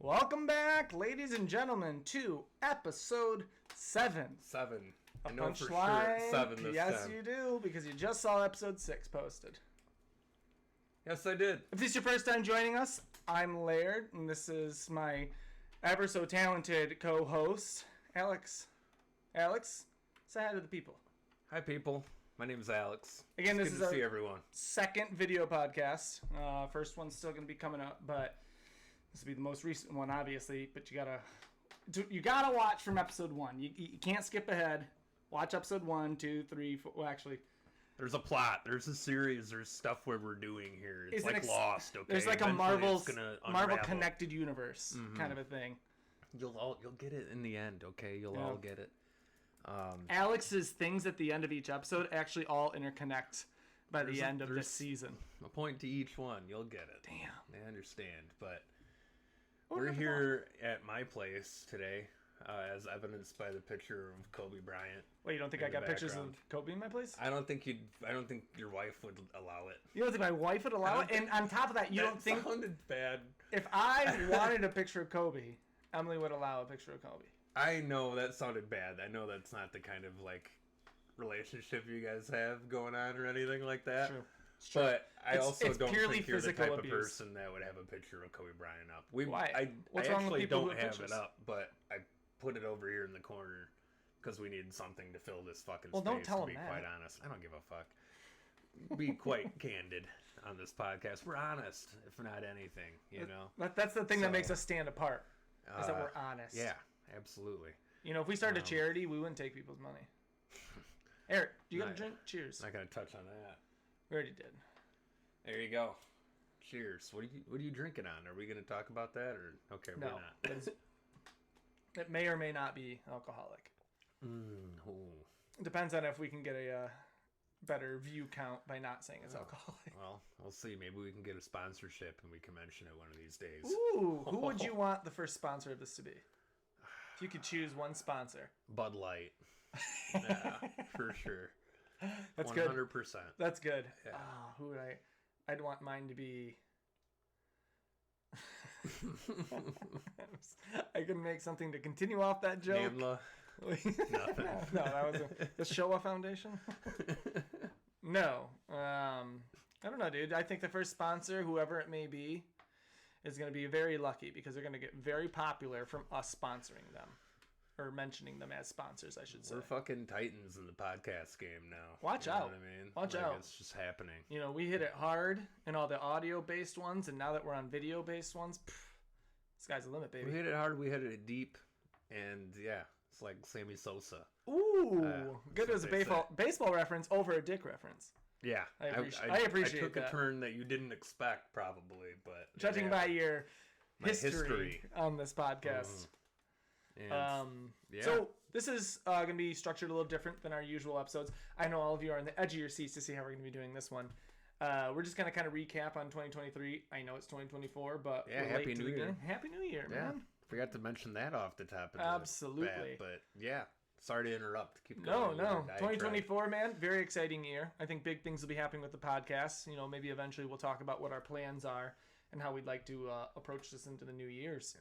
Welcome back, ladies and gentlemen, to episode 7. 7. A I know punchline. for sure 7 this yes, time. you do, because you just saw episode 6 posted. Yes, I did. If this is your first time joining us, I'm Laird, and this is my ever so talented co-host, Alex. Alex, say hi to the people. Hi, people. My name is Alex. Again, it's this good is to our see everyone. Second video podcast. First one's still going to be coming up, but this will be the most recent one, obviously. But you gotta watch from episode 1. You can't skip ahead. Watch episode 1, 2, 3, 4. Well, actually, there's a plot. There's a series. There's stuff where we're doing here. It's like Lost. Okay. There's like Eventually a Marvel connected universe kind of a thing. You'll get it in the end. Okay, you'll all get it. Alex's things at the end of each episode actually all interconnect by the end of this season. A point to each one. You'll get it. Damn. I understand, but we're here at my place today, as evidenced by the picture of Kobe Bryant. Wait, you don't think I got pictures of Kobe in my place? I don't think your wife would allow it. You don't think my wife would allow it? And on top of that, you don't think... That sounded bad. If I wanted a picture of Kobe, Emily would allow a picture of Kobe. I know that sounded bad. I know that's not the kind of, relationship you guys have going on or anything like that. True. But I also don't think you're the type abuse. of person that would have a picture of Kobe Bryant up. Why? I What's wrong with actually people who don't have have pictures? it up, but I put it over here in the corner because we need something to fill this fucking Well, space, don't tell to be him that. quite honest. I don't give a fuck. Be quite candid on this podcast. We're honest, if not anything, you know? That's the thing that makes us stand apart, is that we're honest. Yeah, absolutely. You know, if we started a charity, we wouldn't take people's money. Eric, do you got a drink? Cheers. Not going to touch on that. We already did. There you go. Cheers. What are you drinking on? Are we going to talk about that or okay? No, we're not. It may or may not be alcoholic. It depends on if we can get a better view count by not saying it's alcoholic. Well, we'll see. Maybe we can get a sponsorship and we can mention it one of these days. Ooh, who would you want the first sponsor of this to be? If you could choose one sponsor. Bud Light. Yeah, for sure. That's 100%. good. 100%. That's good. Yeah. Who would I'd want mine to be... I can make something to continue off that joke. Namla. Nothing. No, that was the Showa Foundation. No. I don't know, dude. I think the first sponsor, whoever it may be, is going to be very lucky because they're going to get very popular from us sponsoring them. Or mentioning them as sponsors, I should say. We're fucking titans in the podcast game now. Watch you out. Know what I mean? Watch out. It's just happening. You know, we hit it hard in all the audio-based ones, and now that we're on video-based ones, sky's the limit, baby. We hit it hard, we hit it deep, and yeah, it's like Sammy Sosa. Ooh, good as a baseball reference over a dick reference. Yeah, I appreciate I took that. A turn that you didn't expect, probably, but judging by your history history on this podcast. And, yeah. So this is going to be structured a little different than our usual episodes. I know all of you are on the edge of your seats to see how we're going to be doing this one. We're just going to kind of recap on 2023. I know it's 2024 but yeah, we're Happy late to New the Year. beginning. Happy New Year, man. Forgot to mention that off the top of the Absolutely. bat, but yeah, sorry to interrupt. Keep going. No. 2024, man, very exciting year. I think big things will be happening with the podcast. You know, maybe eventually we'll talk about what our plans are and how we'd like to approach this into the new years.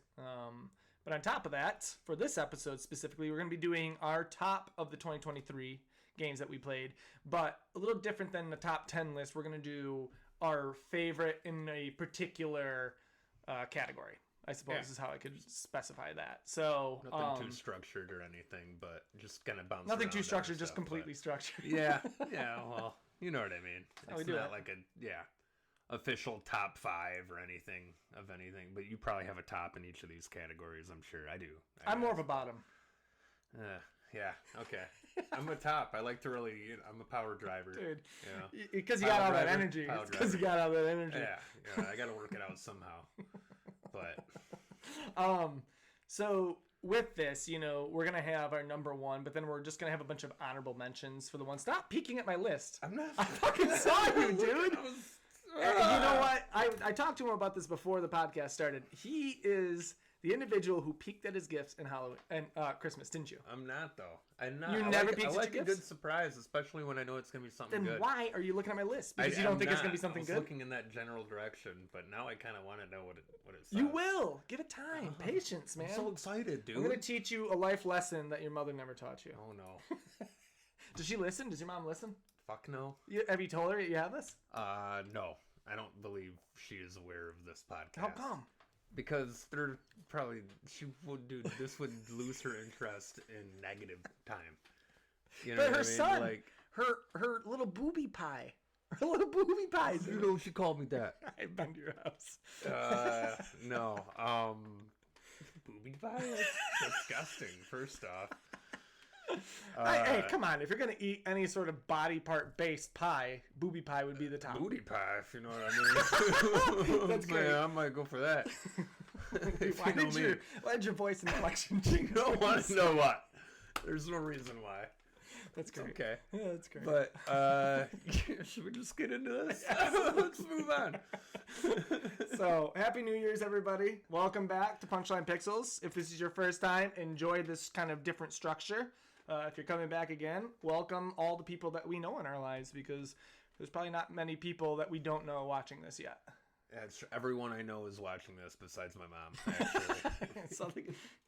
But on top of that, for this episode specifically, we're going to be doing our top of the 2023 games that we played. But a little different than the top 10 list, we're going to do our favorite in a particular category. I suppose is how I could specify that. So nothing too structured or anything, but just kind of bounce. Nothing too structured, just completely structured. Yeah. Well, you know what I mean. It's not like a official top 5 or anything, but you probably have a top in each of these categories. I'm sure I do. I'm more of a bottom. Yeah. Okay. I'm a top. I like to really. I'm a power driver, dude. Yeah. Because you got all that energy. Because you got all that energy. Yeah. I got to work it out somehow. But. So with this, you know, we're gonna have our number 1, but then we're just gonna have a bunch of honorable mentions for the one. Stop peeking at my list. I'm not. I fucking saw you, dude. You know what? I talked to him about this before the podcast started. He is the individual who peeked at his gifts in Halloween and Christmas, didn't you? I'm not, though. I'm not. You never peeked at your gifts? I like a gifts? good surprise, especially when I know it's going to be something Then good. why are you looking at my list? Because you don't think it's going to be something I was good? looking in that general direction, but now I kind of want to know what it says. You will. Give it time. Patience, man. I'm so excited, dude. I'm going to teach you a life lesson that your mother never taught you. Oh, no. Does she listen? Does your mom listen? Fuck no. Have you told her you have this? No. I don't believe she is aware of this podcast. How come? Because this would lose her interest in negative time. You know But what her I mean? son, Like, her little booby pie. Her little booby pie. you know, she called me that. I've been to your house. No. Booby pie? That's disgusting, first off. Hey, come on. If you're going to eat any sort of body part based pie, booby pie would be the top. Booty pie, if you know what I mean. That's great. Man, I might go for that. Why did your voice inflection change? You don't want to know what. There's no reason why. That's great. Okay. Yeah, that's great. But, should we just get into this? Let's move on. So, Happy New Year's, everybody. Welcome back to Punchline Pixels. If this is your first time, enjoy this kind of different structure. If you're coming back again, welcome all the people that we know in our lives, because there's probably not many people that we don't know watching this yet. Everyone I know is watching this besides my mom, actually. So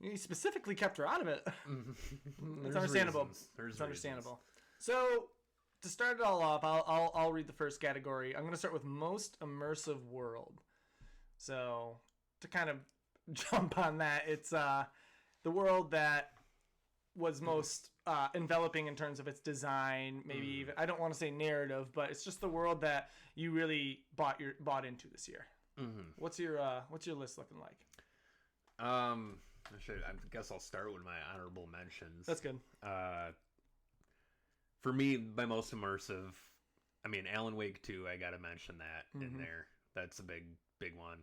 you specifically kept her out of it. It's There's understandable. reasons. There's It's understandable. So to start it all off, I'll read the first category. I'm going to start with most immersive world. So to kind of jump on that, it's the world that was most enveloping in terms of its design, maybe even, I don't want to say narrative, but it's just the world that you really bought into this year. Mm-hmm. What's your list looking like? I guess I'll start with my honorable mentions. That's good. For me, my most immersive, I mean, Alan Wake 2, I gotta mention that in there. That's a big one.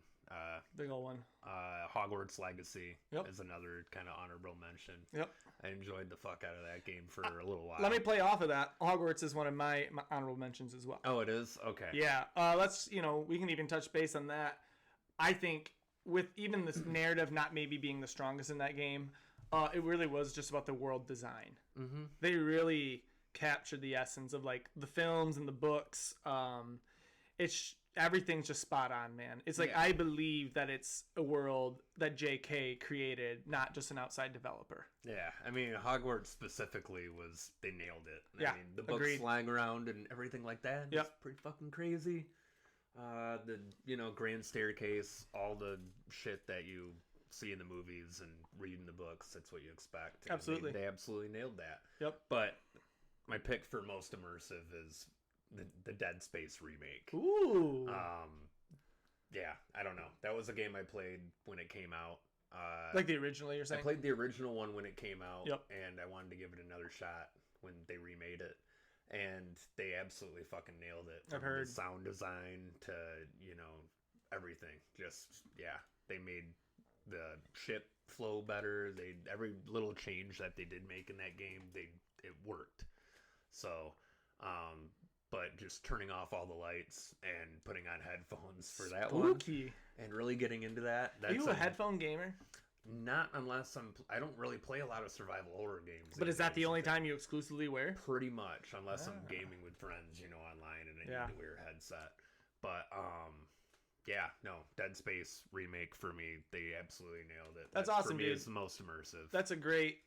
Big old one. Hogwarts Legacy Yep. is another kind of honorable mention. Yep. I enjoyed the fuck out of that game for a little while. Let me play off of that. Hogwarts is one of my honorable mentions as well. Oh, it is? Okay. Yeah. We can even touch base on that. I think with even this narrative not maybe being the strongest in that game, it really was just about the world design. Mm-hmm. They really captured the essence of like the films and the books. Everything's just spot on, man. It's like, I believe that it's a world that JK created, not just an outside developer. Yeah, I mean, Hogwarts specifically they nailed it. Yeah, I mean, the books flying around and everything like that. It's pretty fucking crazy. The grand staircase, all the shit that you see in the movies and read in the books, that's what you expect. And Absolutely. They absolutely nailed that. Yep. But my pick for most immersive is the Dead Space remake. Ooh. Yeah, I don't know. That was a game I played when it came out. Like the original, you're saying? I played the original one when it came out, Yep. and I wanted to give it another shot when they remade it. And they absolutely fucking nailed it. I've heard. The sound design to, everything. They made the ship flow better. Every little change that they did make in that game, it worked. So, but just turning off all the lights and putting on headphones for that one, and really getting into that. Are you a headphone gamer? Not unless I don't really play a lot of survival horror games. But is that the only time you exclusively wear? Pretty much, unless I'm gaming with friends, online, and I need to wear a headset. But Dead Space remake for me, they absolutely nailed it. That's awesome, for me, dude. It's the most immersive. That's a great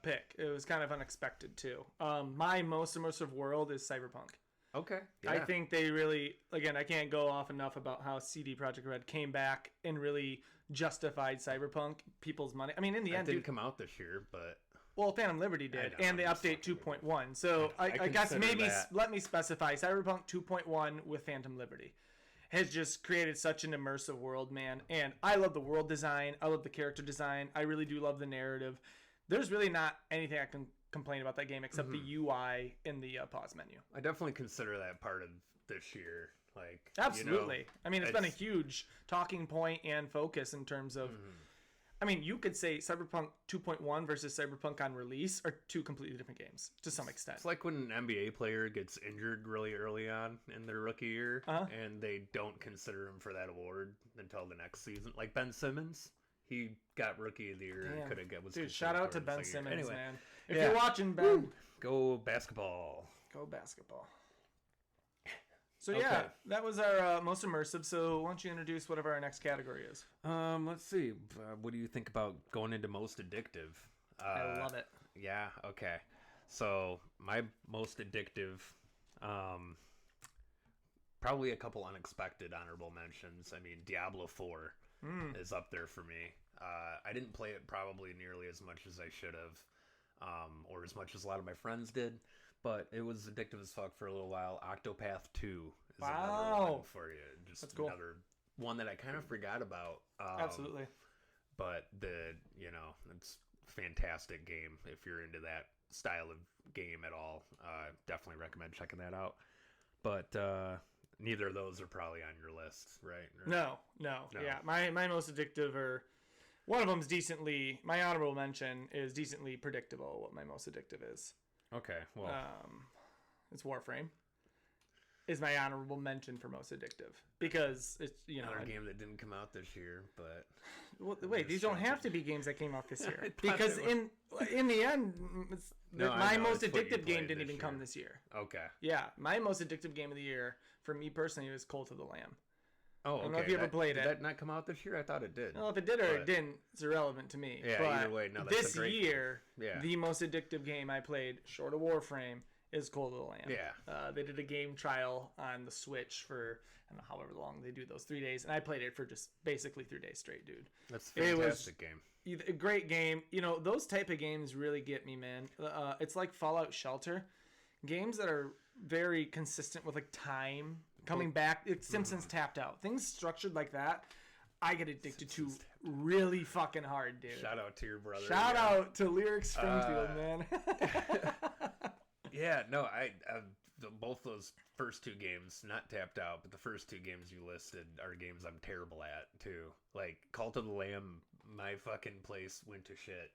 pick. It was kind of unexpected too. My most immersive world is Cyberpunk. Okay. Yeah. I think they really, again, I can't go off enough about how CD Projekt Red came back and really justified Cyberpunk, people's money. I mean, in the end, it didn't come out this year, but well, Phantom Liberty did, and they update 2.1. So I guess maybe let me specify Cyberpunk 2.1 with Phantom Liberty has just created such an immersive world, man. And I love the world design. I love the character design. I really do love the narrative. There's really not anything I can complain about that game except the UI in the pause menu. I definitely consider that part of this year. Like, absolutely. I mean, it's been a huge talking point and focus in terms of. I mean, you could say Cyberpunk 2.1 versus Cyberpunk on release are two completely different games to some extent. It's like when an NBA player gets injured really early on in their rookie year, and they don't consider him for that award until the next season. Like Ben Simmons, he got Rookie of the Year and could have was. Dude, shout out to Ben Simmons, anyway, man. If you're watching, Ben, go basketball. Go basketball. So yeah, that was our most immersive. So why don't you introduce whatever our next category is? Let's see. What do you think about going into most addictive? I love it. Yeah. Okay. So my most addictive, probably a couple unexpected honorable mentions. I mean, Diablo 4 is up there for me. I didn't play it probably nearly as much as I should have, or as much as a lot of my friends did. But it was addictive as fuck for a little while. Octopath 2 is another one for you. Just That's cool. Another one that I kind of forgot about. Absolutely. But it's a fantastic game if you're into that style of game at all. Definitely recommend checking that out. But neither of those are probably on your list, right? No. Yeah, my most addictive are... One of them's decently... My honorable mention is decently predictable what my most addictive is. Okay, well... it's Warframe. Is my honorable mention for most addictive. Because it's, Another game that didn't come out this year, but... Well, wait, these don't have to be games that came out this year. Because in the end, my most addictive game didn't even come this year. Okay. Yeah, my most addictive game of the year, for me personally, was Cult of the Lamb. Oh, okay. I don't know if you ever played it. Did that not come out this year? I thought it did. Well, if it did or it didn't, it's irrelevant to me. Yeah, but either way. No, that's this a great year, game. Yeah. the most addictive game I played, short of Warframe, is Cult of the Lamb. Yeah. They did a game trial on the Switch for, I don't know, however long they do those 3 days, and I played it for just basically 3 days straight, dude. That's a fantastic game. A great game. Those type of games really get me, man. It's like Fallout Shelter. Games that are very consistent with like time coming back. It's Simpsons Tapped Out. Things structured like that, I get addicted to really fucking hard, dude. Shout out to your brother. Shout out to Lyric Springfield, man. Yeah, no, both those first two games, not Tapped Out, but the first two games you listed are games I'm terrible at too. Like Cult of the Lamb, my fucking place went to shit,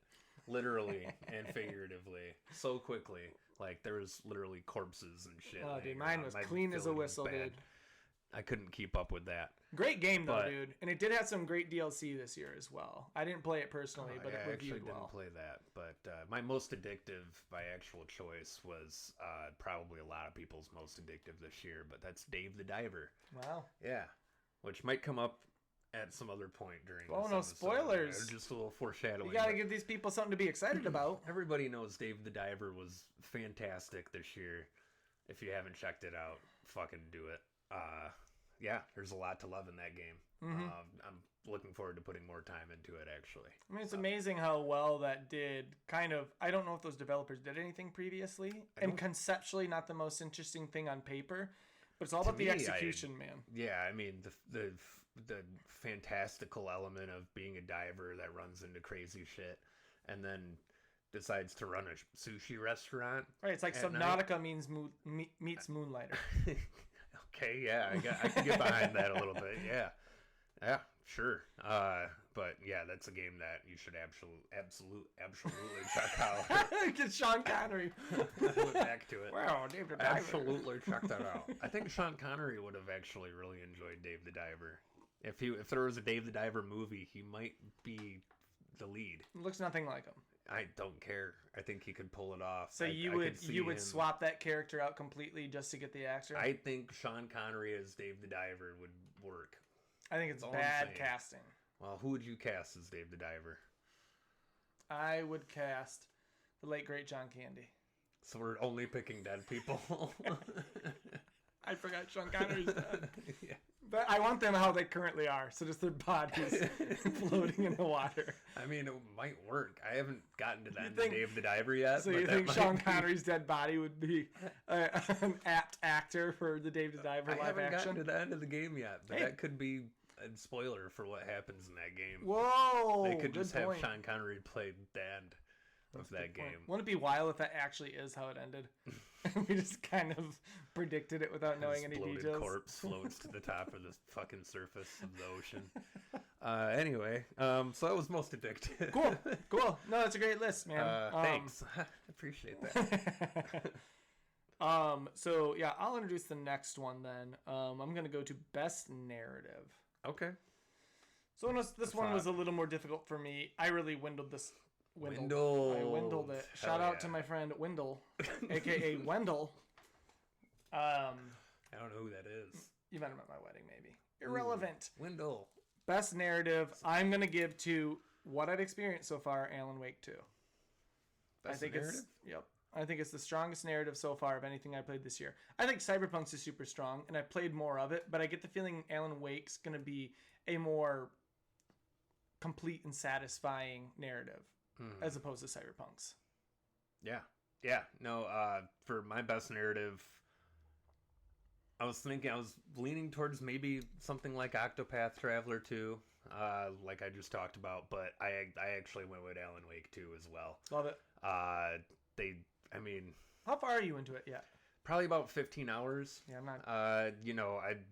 literally and figuratively, so quickly. Like there was literally corpses and shit. Oh, dude, mine was clean as a whistle, dude. I couldn't keep up with that. Great game though, dude, and it did have some great DLC this year as well. I didn't play it personally, but it reviewed well. I actually didn't play that, but my most addictive by actual choice was probably a lot of people's most addictive this year, but that's Dave the Diver. Wow. Yeah, which might come up at some other point during. Oh, no spoilers! Just a little foreshadowing. You gotta give these people something to be excited about. Everybody knows Dave the Diver was fantastic this year. If you haven't checked it out, fucking do it. Yeah, there's a lot to love in that game. Mm-hmm. I'm looking forward to putting more time into it, actually. I mean, it's amazing how well that did. Kind of, I don't know if those developers did anything previously, and conceptually not the most interesting thing on paper, but it's all about the execution, man. Yeah, I mean, the fantastical element of being a diver that runs into crazy shit, and then decides to run a sushi restaurant. Right, it's like Subnautica meets Moonlighter. Okay, yeah, I can get behind that a little bit. Yeah, sure. But yeah, that's a game that you should absolutely check out. Get Sean Connery. Went back to it. Wow, Dave the Diver. Absolutely check that out. I think Sean Connery would have actually really enjoyed Dave the Diver. If there was a Dave the Diver movie, he might be the lead. Looks nothing like him. I don't care. I think he could pull it off. So you would swap that character out completely just to get the actor? I think Sean Connery as Dave the Diver would work. I think it's bad casting. Well, who would you cast as Dave the Diver? I would cast the late great John Candy. So we're only picking dead people. I forgot Sean Connery's dead. Yeah. But I want them how they currently are. So just their bodies floating in the water. I mean, it might work. I haven't gotten to that in Dave the Diver yet. So you think Sean Connery's dead body would be an apt actor for the Dave the Diver live action? I haven't gotten to the end of the game yet, but that could be a spoiler for what happens in that game. Whoa! They could just have Sean Connery play the end of that game. Wouldn't it be wild if that actually is how it ended? We just kind of predicted it without knowing any details. Bloated corpse floats to the top of the fucking surface of the ocean. Anyway, so that was most addictive. Cool. No, that's a great list, man. Thanks. I appreciate that. So yeah, I'll introduce the next one then. I'm gonna go to best narrative. Okay. So this one was a little more difficult for me. I really windled this. I windled it. Shout out to my friend Wendell, aka Wendell. I don't know who that is. You met him at my wedding, maybe. Irrelevant. Wendell. Best narrative I'm going to give to what I've experienced so far, Alan Wake 2. Best I think narrative? I think it's the strongest narrative so far of anything I played this year. I think Cyberpunk's is super strong, and I played more of it, but I get the feeling Alan Wake's going to be a more complete and satisfying narrative as opposed to Cyberpunk's. Yeah. Yeah. No, for my best narrative, I was leaning towards maybe something like Octopath Traveler 2, like I just talked about, but I actually went with Alan Wake 2 as well. Love it. How far are you into it yet? Probably about 15 hours. Yeah, I'm not. I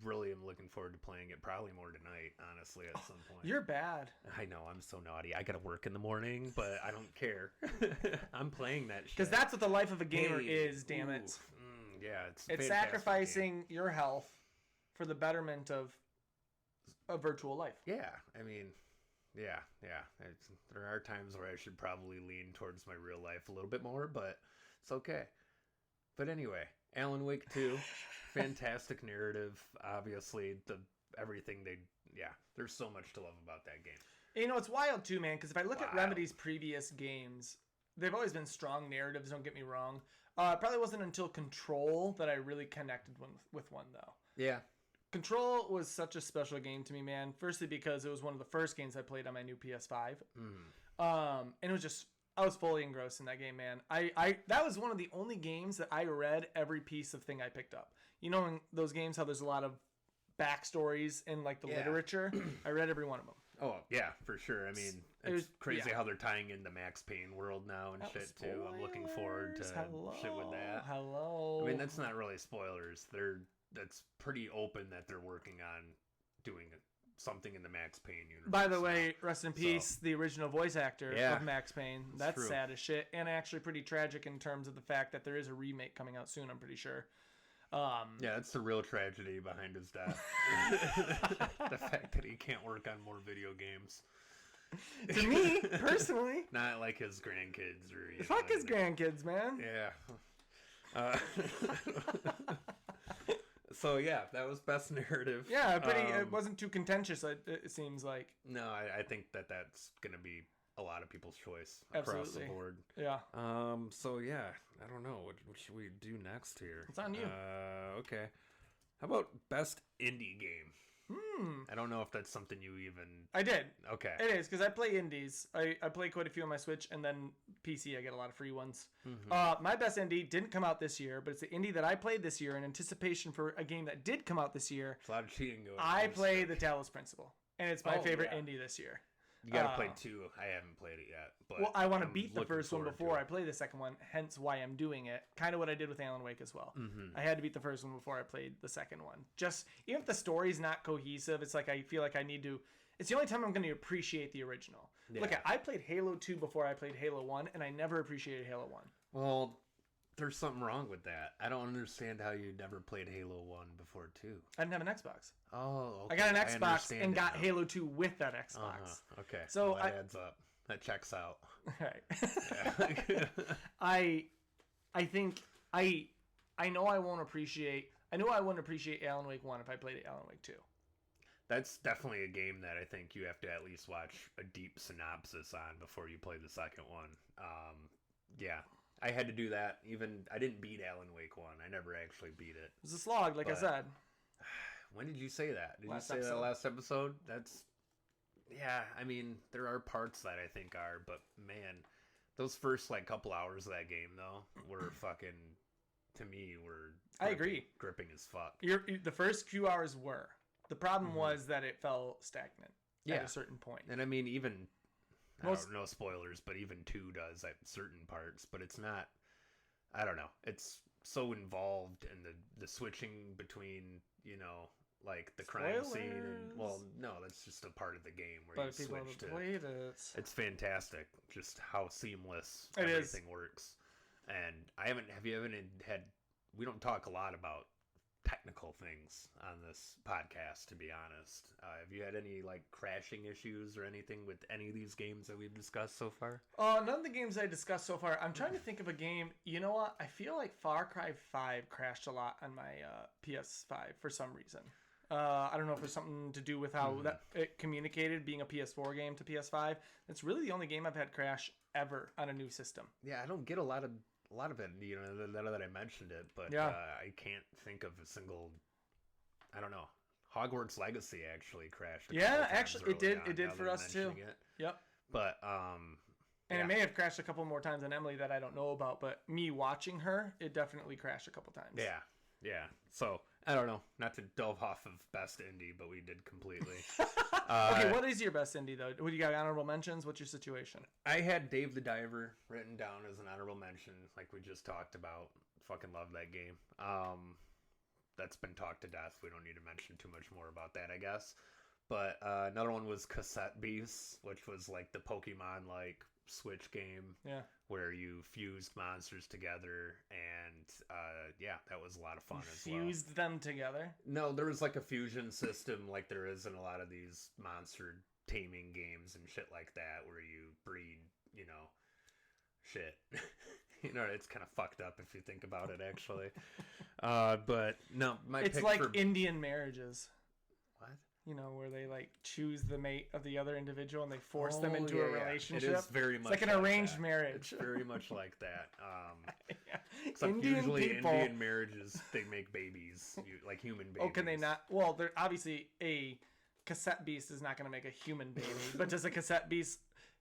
really am looking forward to playing it. Probably more tonight, honestly, at some point. You're bad. I know, I'm so naughty. I gotta work in the morning, but I don't care. I'm playing that shit. Because that's what the life of a gamer is, damn it. Yeah, it's sacrificing your health for the betterment of a virtual life. Yeah, yeah. There are times where I should probably lean towards my real life a little bit more, but it's okay. But anyway, Alan Wake 2, fantastic narrative. Obviously, there's so much to love about that game. You know, it's wild too, man, because if I look at Remedy's previous games, they've always been strong narratives, don't get me wrong. It probably wasn't until Control that I really connected with one, though. Yeah. Control was such a special game to me, man. Firstly, because it was one of the first games I played on my new PS5. And it was just... I was fully engrossed in that game, man. That was one of the only games that I read every piece of thing I picked up. You know, in those games, how there's a lot of backstories in like the literature. I read every one of them. Oh yeah, for sure. I mean, it's crazy how they're tying into Max Payne world now and shit too. I'm looking forward to shit with that. Hello. I mean, that's not really spoilers. That's pretty open that they're working on doing something in the Max Payne universe. By the way, rest in peace, the original voice actor of Max Payne. That's sad as shit, and actually pretty tragic in terms of the fact that there is a remake coming out soon, I'm pretty sure. Yeah, that's the real tragedy behind his death. The fact that he can't work on more video games. To me, personally. Not like his grandkids or... Fuck his grandkids, man. Yeah. So yeah, that was best narrative. Yeah, it wasn't too contentious. It seems like. No, I think that's gonna be a lot of people's choice across the board. Yeah. So yeah, I don't know what should we do next here. It's on you. Okay. How about best indie game? I don't know if that's something you even... I did. Okay. It is, because I play indies. I play quite a few on my Switch, and then PC, I get a lot of free ones. My best indie didn't come out this year, but it's the indie that I played this year in anticipation for a game that did come out this year. It's a lot of cheating going on. I played The Talos Principle, and it's my favorite indie this year. You gotta play 2. I haven't played it yet. But I want to beat the first one before I play the second one, hence why I'm doing it. Kind of what I did with Alan Wake as well. I had to beat the first one before I played the second one. Just, even if the story's not cohesive, it's like I feel like I need to... It's the only time I'm going to appreciate the original. Yeah. Look, I played Halo 2 before I played Halo 1, and I never appreciated Halo 1. Well, there's something wrong with that. I don't understand how you never played Halo 1 before 2. I didn't have an Xbox. Oh, okay. I got an Xbox and got Halo 2 with that Xbox. Okay. So that adds up. That checks out. All right. Yeah. I think I know I won't appreciate... I know I wouldn't appreciate Alan Wake 1 if I played Alan Wake 2. That's definitely a game that I think you have to at least watch a deep synopsis on before you play the second one. Yeah. I had to do that. I didn't beat Alan Wake 1. I never actually beat it. It was a slog, I said. When did you say that? Did you say that last episode? Yeah, I mean, there are parts that I think are, but man, those first couple hours of that game though were fucking, to me, I agree, gripping as fuck. The first few hours were. The problem was that it fell stagnant at a certain point. And I mean, even no spoilers, but even 2 does at certain parts, but it's not. I don't know. It's so involved in the switching between, the crime scene. And, well, no, that's just a part of the game where you switch to. It's fantastic, just how seamless everything works. And have you ever had? We don't talk a lot about technical things on this podcast, to be honest. Have you had any like crashing issues or anything with any of these games that we've discussed so far? None of the games I discussed so far. I'm trying to think of a game. You know what? I feel like Far Cry 5 crashed a lot on my PS5 for some reason. I don't know if it's something to do with how that it communicated, being a PS4 game to PS5. It's really the only game I've had crash ever on a new system. Yeah, I don't get a lot of it, you know, now that I mentioned it, but I can't think of a single. I don't know. Hogwarts Legacy actually crashed. Actually, it did for us too. Yep. But and it may have crashed a couple more times than Emily that I don't know about, but me watching her, it definitely crashed a couple times. Yeah. So I don't know. Not to delve off of best indie, but we did completely. Okay, what is your best indie though? What do you got? Honorable mentions? What's your situation? I had Dave the Diver written down as an honorable mention, like we just talked about. Fucking love that game. That's been talked to death. We don't need to mention too much more about that, I guess. But another one was Cassette Beasts, which was like the Pokemon like Switch game, where you fused monsters together, and that was a lot of fun as well. Fused them together? No, there was like a fusion system, like there is in a lot of these monster taming games and shit like that, where you breed, you know, shit. You know, it's kind of fucked up if you think about it, actually. But no, it's like Indian marriages. What? You know, where they like choose the mate of the other individual and they force them into a relationship. It is very much like an arranged marriage. It's very much like that. Except Indian marriages, they make babies, like human babies. Oh, can they not? Well, they're obviously a cassette beast is not going to make a human baby, but does a cassette beast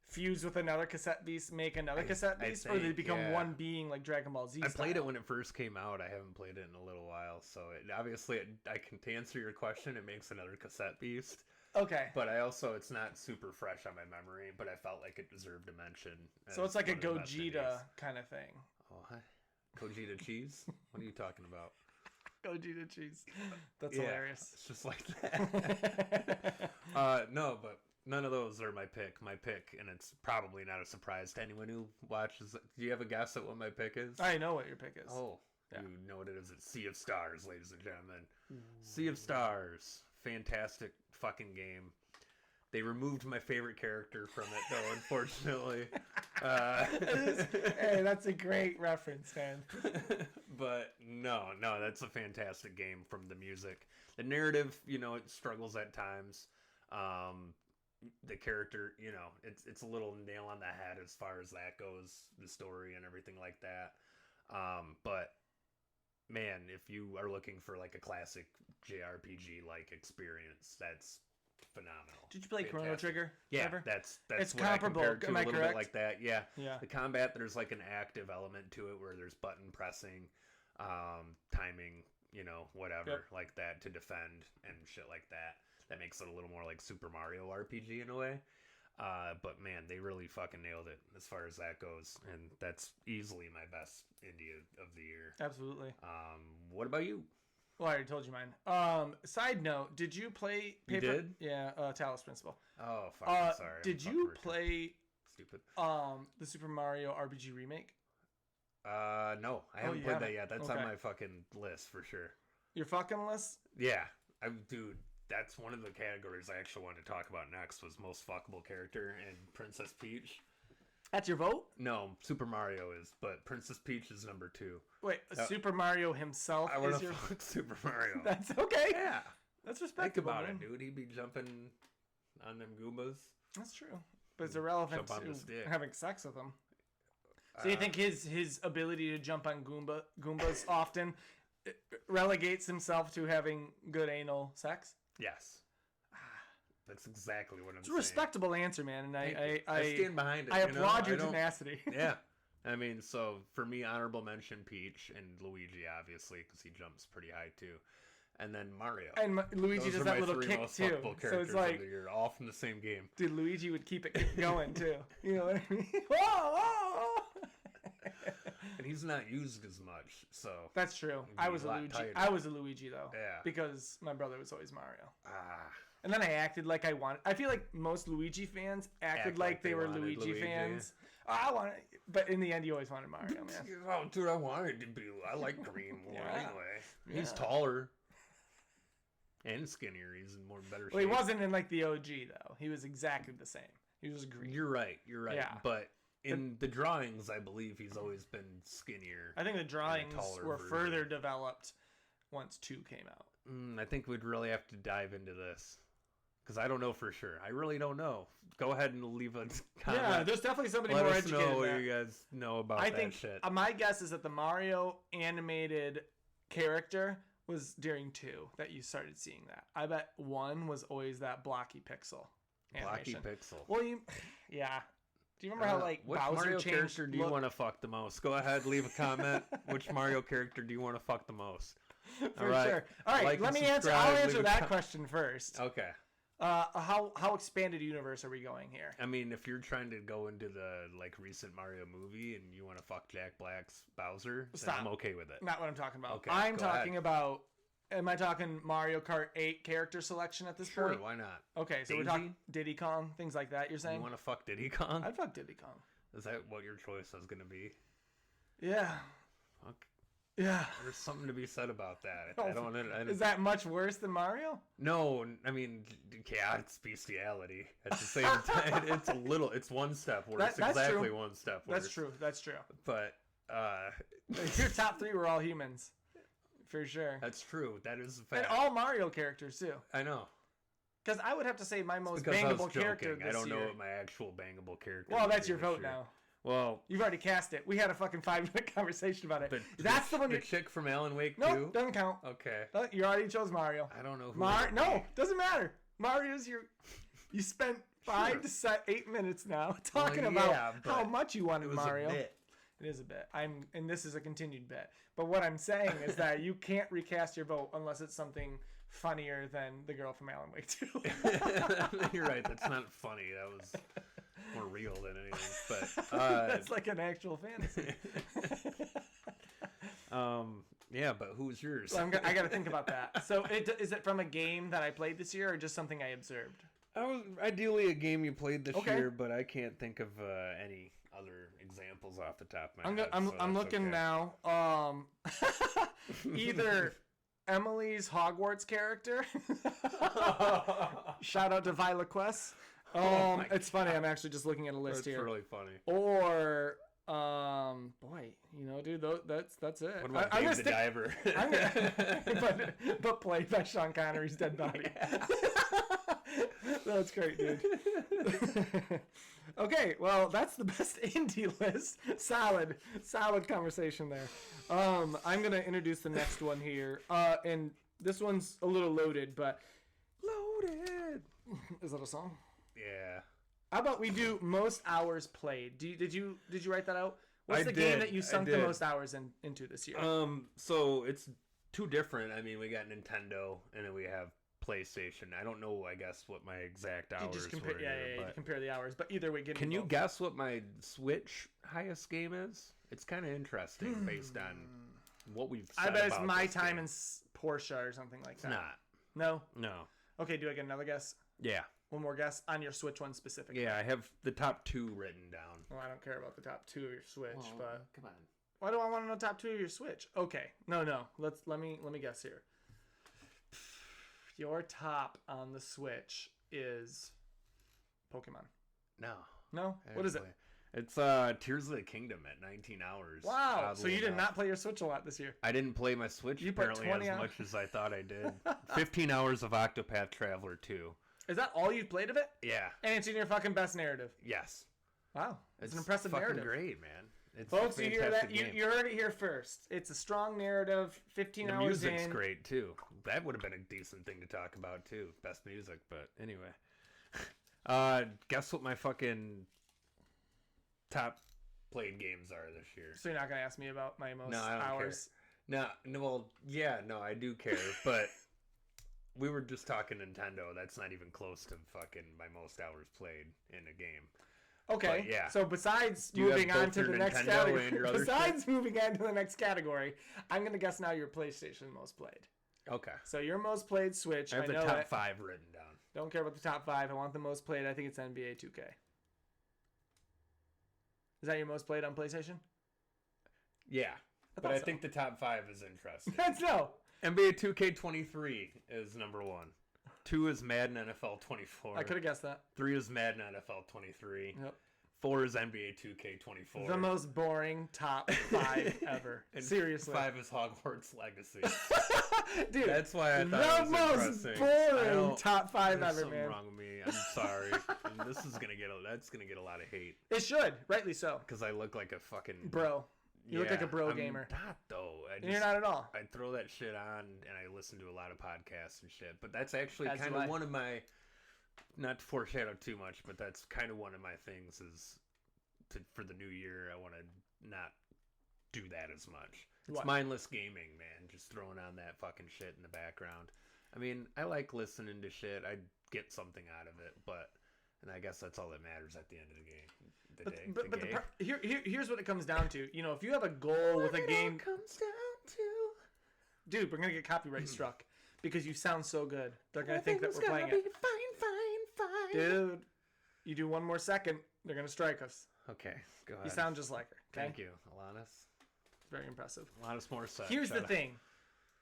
fuse with another cassette beast, make another cassette beast, or do they become one being like Dragon Ball Z? I played it when it first came out. I haven't played it in a little while, so to answer your question, it makes another cassette beast. Okay. But it's not super fresh on my memory, but I felt like it deserved a mention. So it's like a Gogeta kind of thing. Oh, hi. Gogeta cheese? What are you talking about? Gogeta cheese. That's hilarious. It's just like that. No, but none of those are my pick. My pick, and it's probably not a surprise to anyone who watches. Do you have a guess at what my pick is? I know what your pick is. Oh, you know what it is. It's Sea of Stars, ladies and gentlemen. Sea of Stars. Fantastic fucking game. They removed my favorite character from it, though, unfortunately. Hey, that's a great reference, man. But no, that's a fantastic game from the music. The narrative, you know, it struggles at times. The character, you know, it's a little nail on the head as far as that goes, the story and everything like that. But man, if you are looking for like a classic JRPG like experience, that's phenomenal. Did you play Chrono Trigger? Yeah, ever? that's it's what comparable. I compared to. Am I a little correct? bit like that. Yeah. The combat, there's like an active element to it where there's button pressing, timing, you know, whatever like that to defend and shit like that. That makes it a little more like Super Mario RPG in a way. But man, they really fucking nailed it as far as that goes, and that's easily my best indie of the year. Absolutely. What about you? Well, I already told you mine. Side note, did you play Paper? You did? Yeah, Talos Principle. Oh, fucking sorry. Did you play Stupid. The Super Mario RPG remake? No, I haven't played that yet. That's on my fucking list for sure. Your fucking list? Yeah. Dude, that's one of the categories I actually wanted to talk about next was most fuckable character, and Princess Peach. That's your vote? No, Super Mario is, but Princess Peach is number 2. Wait, Super Mario himself is your... fuck Super Mario. That's okay. Yeah. That's respectable. Think about it, dude. He'd be jumping on them Goombas. That's true. But it's irrelevant to having sex with them. So you think his ability to jump on Goombas often relegates himself to having good anal sex? Yes. That's exactly what I'm saying. It's a respectable answer, man, and I stand behind it. I applaud your tenacity. Yeah. I mean, so for me, honorable mention Peach and Luigi, obviously, because he jumps pretty high too. And then Mario. And Luigi does that little kick too. So it's like you're all from the same game. Dude, Luigi would keep it going too. You know what I mean? Whoa! And he's not used as much, so that's true. I was a Luigi though. Yeah. Because my brother was always Mario. And then I acted like I wanted. I feel like most Luigi fans acted like they were Luigi fans. I wanted, but in the end, you always wanted Mario, man. Oh, dude, I wanted to be. I like green more anyway. He's taller. And skinnier. He's in better shape. Well, he wasn't in like the OG though. He was exactly the same. He was green. You're right. Yeah. But in the drawings, I believe he's always been skinnier. I think the drawings were version. further developed once 2 came out. I think we'd really have to dive into this. Because I don't know for sure. I really don't know. Go ahead and leave a comment. Yeah, there's definitely somebody Let more us educated know what than that. you guys know about I that think shit. my guess is that the Mario animated character was during 2 that you started seeing that. I bet 1 was always that blocky pixel animation. Blocky pixel. Well, yeah. Do you remember how like which Bowser Mario changed character do you want to fuck the most? Go ahead, leave a comment. Which Mario character do you want to fuck the most? For sure. All right, Like let and me answer. subscribe, I'll leave answer a that question first. Okay. How expanded universe are we going here? I mean, if you're trying to go into the like recent Mario movie and you want to fuck Jack Black's Bowser, then Stop. I'm okay with it. Not what I'm talking about. Okay, I'm go talking ahead. about. Am I talking Mario Kart 8 character selection at this Sure, point? why not? Okay, so we're Daisy? talking Diddy Kong, things like that. You're saying? You want to fuck Diddy Kong? I'd fuck Diddy Kong. Is that what your choice is going to be? Yeah. Fuck. Yeah. There's something to be said about that. Oh, I don't. Is that much worse than Mario? No, I mean, yeah, it's bestiality. At the same time, it's one step worse. That's exactly true. one step worse. That's true. But, Your top 3 were all humans. For sure. that's true. That is a And fact. all Mario characters, too. I know. Because I would have to say my most Because I was bangable character joking. this I don't year. know what my actual bangable character Well, would that's be your this vote year. now. Well, You've already cast it. We had a fucking 5-minute conversation about it. That's the one the you... chick from Alan Wake No, 2? doesn't count. Okay. You already chose Mario. I don't know who it would No, be. doesn't matter. Mario's your... You spent 5 to 8 minutes now talking Well, about yeah, but how much you It wanted was Mario. a bit. It is a bit. And this is a continued bit. But what I'm saying is that you can't recast your vote unless it's something funnier than the girl from Alan Wake 2. You're right. That's not funny. That was more real than anything. But That's like an actual fantasy. yeah. But who's yours? So I got to think about that. So is it from a game that I played this year or just something I observed? Ideally a game you played this Okay. year, but I can't think of any other examples off the top of my head. I'm looking now. Either Emily's Hogwarts character. Shout out to Viola Quest. It's funny. I'm actually just looking at a list That's here. really funny. Or boy, dude, that's it. What about I'm Dave gonna the Diver? but played by Sean Connery's dead body. That's great, dude. Okay, well, that's the best indie list. Solid conversation there. I'm gonna introduce the next one here, and this one's a little loaded, but Loaded. is that a song? Yeah. How about we do most hours played? Did you write that out? What's I the game did, that you I sunk the did. most hours into this year? So it's two different. I mean, we got Nintendo, and then we have PlayStation. I don't know, I guess, what my exact hours You just compare, were. yeah, here, you but compare the hours, but either way, can you guess what my Switch highest game is? It's kind of interesting based on what we've said I bet it's about My this Time game. in Porsche or something like It's that. not. No? No. Okay, do I get another guess? Yeah. One more guess on your Switch one specifically. Yeah, I have the top 2 written down. Well, I don't care about the top 2 of your Switch, but come on. why do I want to know top 2 of your Switch? Okay, no. Let me guess here. Your top on the Switch is Pokemon. No. No? What is it? Actually. It's Tears of the Kingdom at 19 hours. Wow. So oddly you did enough. not play your Switch a lot this year. I didn't play my Switch You put apparently 20 as hours? much as I thought I did. 15 hours of Octopath Traveler 2. Is that all you've played of it? Yeah. And it's in your fucking best narrative. Yes. Wow. It's an impressive fucking narrative. great, man. It's Folks, a you hear that? fantastic game. You heard it here first. It's a strong narrative, 15 The hours music's in. great too. That would have been a decent thing to talk about too. Best music, but anyway. Guess what my fucking top played games are this year? So you're not going to ask me about my most No, I don't hours? No, well, yeah, no, I do care, but we were just talking Nintendo. That's not even close to fucking my most hours played in a game. Okay. But, yeah. So besides Do you have moving on both to your the next Nintendo category, and your other besides moving on to the next category, I'm going to guess now your PlayStation most played. Okay. So your most played Switch, I have the know top it. 5 written down. Don't care about the top 5. I want the most played. I think it's NBA 2K. Is that your most played on PlayStation? Yeah. But thought I so. think the top 5 is interesting. No. NBA 2K23 is number 1. 2 is Madden NFL 24. I could have guessed that. 3 is Madden NFL 23. Yep. 4 is NBA 2K24. The most boring top 5 ever. And Seriously. 5 is Hogwarts Legacy. Dude, that's why I thought the it was most interesting. boring top 5 There's ever, something man. wrong with me. I'm sorry. And this is gonna get a lot of hate It should, rightly so. because I look like a fucking Bro. You look like a bro I'm gamer. Not though. And you're not at all. I throw that shit on and I listen to a lot of podcasts and shit. But that's actually As kind do of I. one of my, not to foreshadow too much, but that's kind of one of my things is for the new year. I want to not do that as much. It's What? mindless gaming, man. Just throwing on that fucking shit in the background. I mean, I like listening to shit. I get something out of it, and I guess that's all that matters at the end of the game. Here's what it comes down to. You know, if you have a goal with a game, comes down to dude, we're gonna get copyright struck because you sound so good. They're gonna think that we're playing it. Fine. Dude, you do one more second, they're gonna strike us. Okay, go ahead. You sound just like her. Okay? Thank you, Alanis. Very impressive. Alanis Morissette. Here's the thing.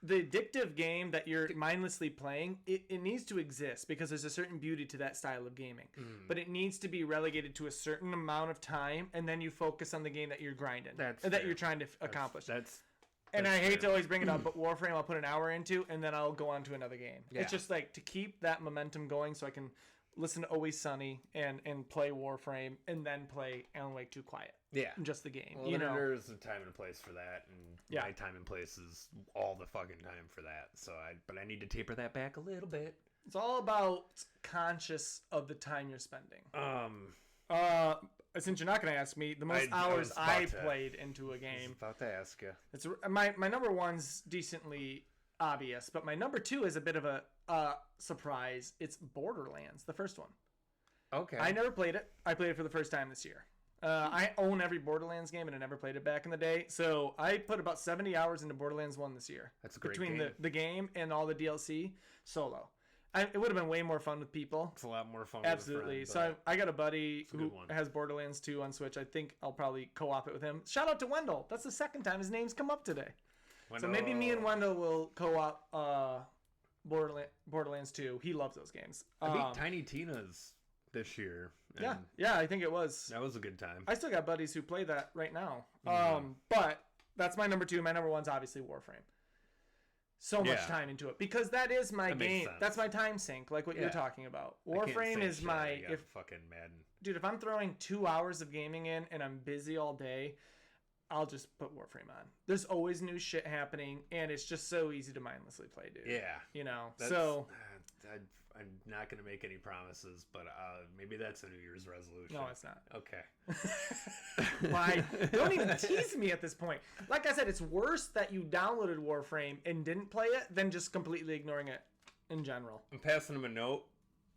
The addictive game that you're mindlessly playing, it needs to exist because there's a certain beauty to that style of gaming. But it needs to be relegated to a certain amount of time, and then you focus on the game that you're grinding, That's that fair. you're trying to accomplish. And I hate to always bring it up, but Warframe I'll put an hour into, and then I'll go on to another game. Yeah. It's just like to keep that momentum going so I can listen to Always Sunny and play Warframe, and then play Alan Wake 2 Quiet. Yeah. Just the game. Well, you know? there's a time and a place for that, and Yeah. my time and place is all the fucking time for that. So but I need to taper that back a little bit. It's all about conscious of the time you're spending. Since you're not going to ask me, the most hours I played into a I game. was about to ask you. It's my number one's decently obvious, but my number 2 is a bit of a surprise. It's Borderlands, the first one. Okay. I never played it. I played it for the first time this year. I own every Borderlands game, and I never played it back in the day. So I put about 70 hours into Borderlands 1 this year. That's a great between game. the game and all the DLC solo. It would have been way more fun with people. It's a lot more fun. Absolutely. With a friend, So I got a buddy a who good one. has Borderlands 2 on Switch. I think I'll probably co-op it with him. Shout out to Wendell. That's the second time his name's come up today. So maybe me and Wendell will co-op Borderlands 2. He loves those games. I beat Tiny Tina's this year. and Yeah, I think it was. That was a good time. I still got buddies who play that right now. But that's my number 2. My number 1's obviously Warframe. So much time into it because that is my game. That's my time sink, like what you're talking about. Warframe is my fucking Madden. Dude, if I'm throwing 2 hours of gaming in and I'm busy all day, I'll just put Warframe on. There's always new shit happening, and it's just so easy to mindlessly play, dude. Yeah. You know, I'm not going to make any promises, but maybe that's a New Year's resolution. No, it's not. Okay. Why? Don't even tease me at this point. Like I said, it's worse that you downloaded Warframe and didn't play it than just completely ignoring it in general. I'm passing him a note.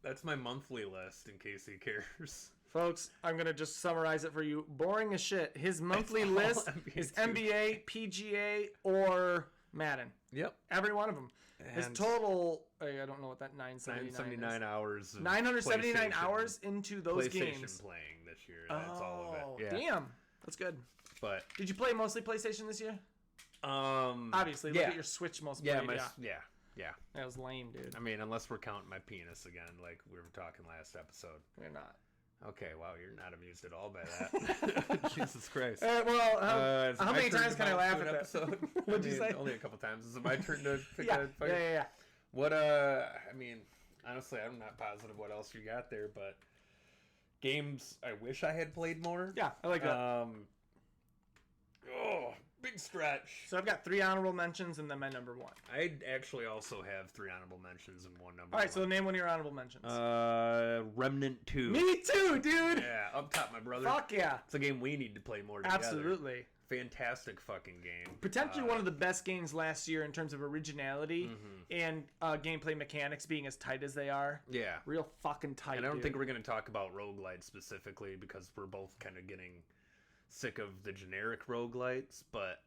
That's my monthly list in case he cares. Folks, I'm going to just summarize it for you. Boring as shit. His monthly list is NBA, PGA, or Madden. Yep. Every one of them. His And total, I don't know what that 979 is. hours. Of 979 PlayStation- hours into those PlayStation games. playing this year. That's all of it. Yeah. Damn. That's good. But Did you play mostly PlayStation this year? Obviously, look at your Switch most played. Yeah. That was lame, dude. I mean, unless we're counting my penis again, like we were talking last episode. You're not. Okay, wow, you're not amused at all by that. Jesus Christ. How many times can I laugh at that? Episode? What'd you say? Only a couple times. Is it my turn to pick Yeah. a fight? Yeah. What, I mean, honestly, I'm not positive what else you got there, but games I wish I had played more. Yeah, I like that. Big stretch. So I've got 3 honorable mentions and then my number 1. I actually also have 3 honorable mentions and 1 number All right, 1. so name one of your honorable mentions. Remnant 2. Me too, dude. Yeah, up top, my brother. Fuck yeah. It's a game we need to play more together. Absolutely. Fantastic fucking game. Potentially one of the best games last year in terms of originality and gameplay mechanics being as tight as they are. Yeah. Real fucking tight, And I don't dude. think we're going to talk about roguelites specifically because we're both kind of getting sick of the generic roguelites, but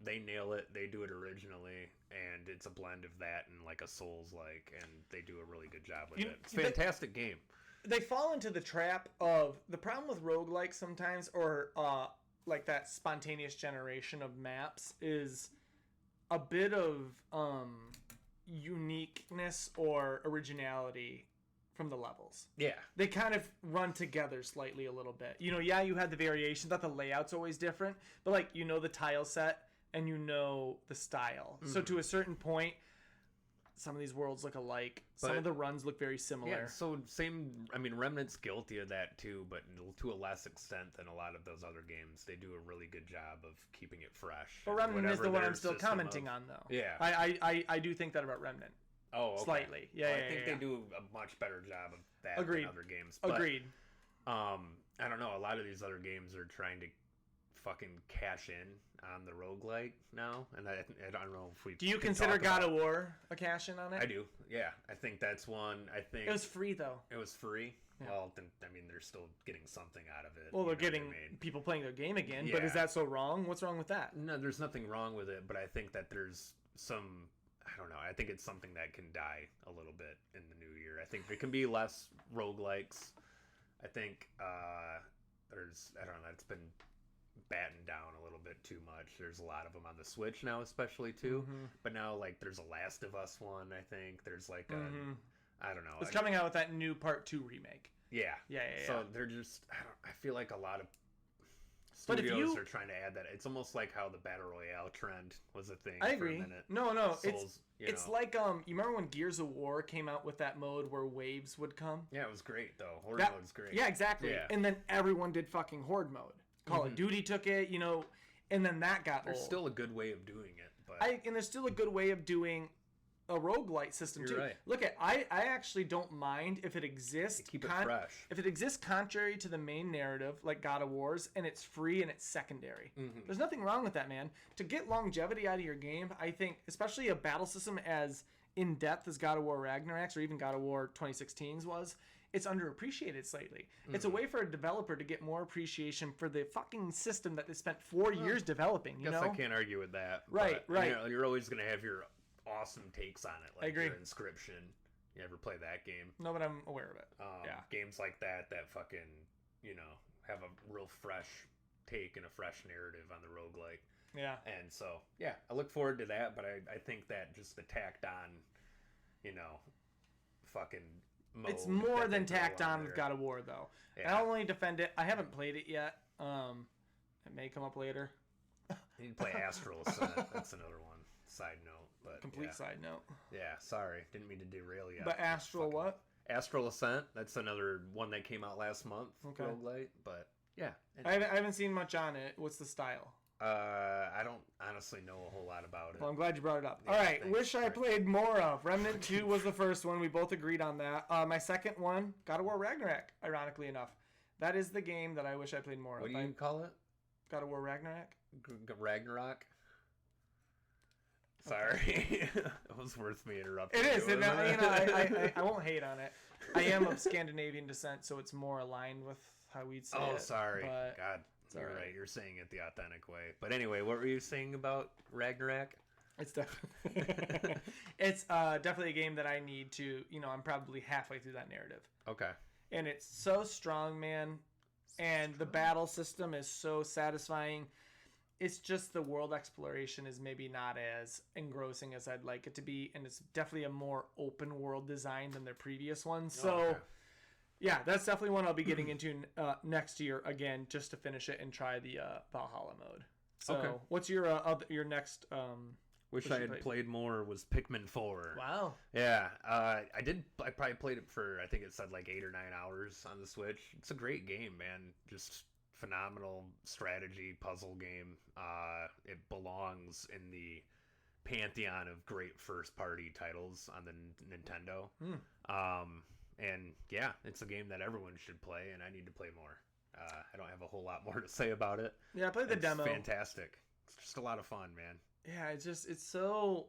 they nail it. They do it originally, and it's a blend of that and like a Souls-like, and they do a really good job with it. It's a fantastic game. They fall into the trap of the problem with roguelikes sometimes, or like that spontaneous generation of maps, is a bit of uniqueness or originality from the levels. Yeah. They kind of run together slightly a little bit. You know, yeah, you had the variation, that the layout's always different, but like, you know, the tile set and you know the style. Mm-hmm. So to a certain point, some of these worlds look alike. Some of the runs look very similar. Yeah, so same, I mean, Remnant's guilty of that too, but to a less extent than a lot of those other games. They do a really good job of keeping it fresh. But Remnant is the one I'm still commenting on, though. Yeah. I do think that about Remnant. Oh, okay. Slightly. Yeah, well, yeah, I think yeah. they do a much better job of that Agreed. than other games. But, Agreed. I don't know, a lot of these other games are trying to fucking cash in on the roguelike now, and I don't know if we do you consider God of War a cash in on it? I do. Yeah, I think that's one. I think it was free though. It was free. Yeah. Well, then, I mean, they're still getting something out of it. Well, they're getting people playing their game again, but is that so wrong? What's wrong with that? No, there's nothing wrong with it, but I think that there's some, I don't know, I think it's something that can die a little bit in the new year. I think there can be less roguelikes. I think there's, I don't know, it's been battened down a little bit too much. There's a lot of them on the Switch now, especially too. Mm-hmm. But now, like, there's a Last of Us one. I think there's like a, I don't know. It's coming out with that new Part 2 remake. Yeah. So they're just, I feel like a lot of studios are trying to add that. It's almost like how the Battle Royale trend was a thing. I agree. For a minute. No, Souls, it's like you remember when Gears of War came out with that mode where waves would come? Yeah, it was great though. Horde mode's great. Yeah, exactly. Yeah. And then everyone did fucking Horde mode. Call of Duty took it, you know, and then that got There's old. still a good way of doing it, but and there's still a good way of doing a roguelite system too. Right. Look I actually don't mind if it exists. Keep it fresh. If it exists contrary to the main narrative, like God of War's, and it's free and it's secondary. Mm-hmm. There's nothing wrong with that, man. To get longevity out of your game, I think, especially a battle system as in depth as God of War Ragnarok's or even God of War 2016's was, it's underappreciated slightly. Mm-hmm. It's a way for a developer to get more appreciation for the fucking system that they spent 4 years developing. You know? I can't argue with that. Right. You know, you're always going to have your awesome takes on it, like your Inscription. You ever play that game? No, but I'm aware of it. Games like that fucking, you know, have a real fresh take and a fresh narrative on the roguelike. Yeah. And so, yeah, I look forward to that, but I think that just the tacked on, you know, fucking mode. It's more than tacked on with God of War, though. Yeah. I only defend it. I haven't played it yet. It may come up later. You need to play Astral Ascent. That's another one. Side note. But complete side note. Yeah, sorry. Didn't mean to derail you. But Astral what? Astral Ascent. That's another one that came out last month. Okay. Roguelite. But, yeah. I haven't seen much on it. What's the style? I don't honestly know a whole lot about it. Well, I'm glad you brought it up. Yeah, all right, thanks. Wish I played more of. Remnant 2 was the first one. We both agreed on that. My second one, God of War Ragnarok, ironically enough. That is the game that I wish I played more of. What do you call it? God of War Ragnarok? Ragnarok? Sorry. It was worth me interrupting. It is. I won't hate on it. I am of Scandinavian descent, so it's more aligned with how we'd say it. Oh, sorry. God. You're right. You're saying it the authentic way. But anyway, what were you saying about Ragnarok? It's definitely definitely a game that I need to, you know, I'm probably halfway through that narrative. Okay. And it's so strong, man. And the battle system is so satisfying. It's just the world exploration is maybe not as engrossing as I'd like it to be. And it's definitely a more open world design than their previous ones. So... okay. Yeah, that's definitely one I'll be getting into next year again, just to finish it and try the Valhalla mode. So, what's your next? Wish I had played more was Pikmin 4. Wow. Yeah, I did. I probably played it for, I think it said like 8 or 9 hours on the Switch. It's a great game, man. Just phenomenal strategy puzzle game. It belongs in the pantheon of great first party titles on the Nintendo. And yeah, it's a game that everyone should play, and I need to play more. I don't have a whole lot more to say about it. Yeah, I played the demo. It's fantastic. It's just a lot of fun, man. Yeah, it's so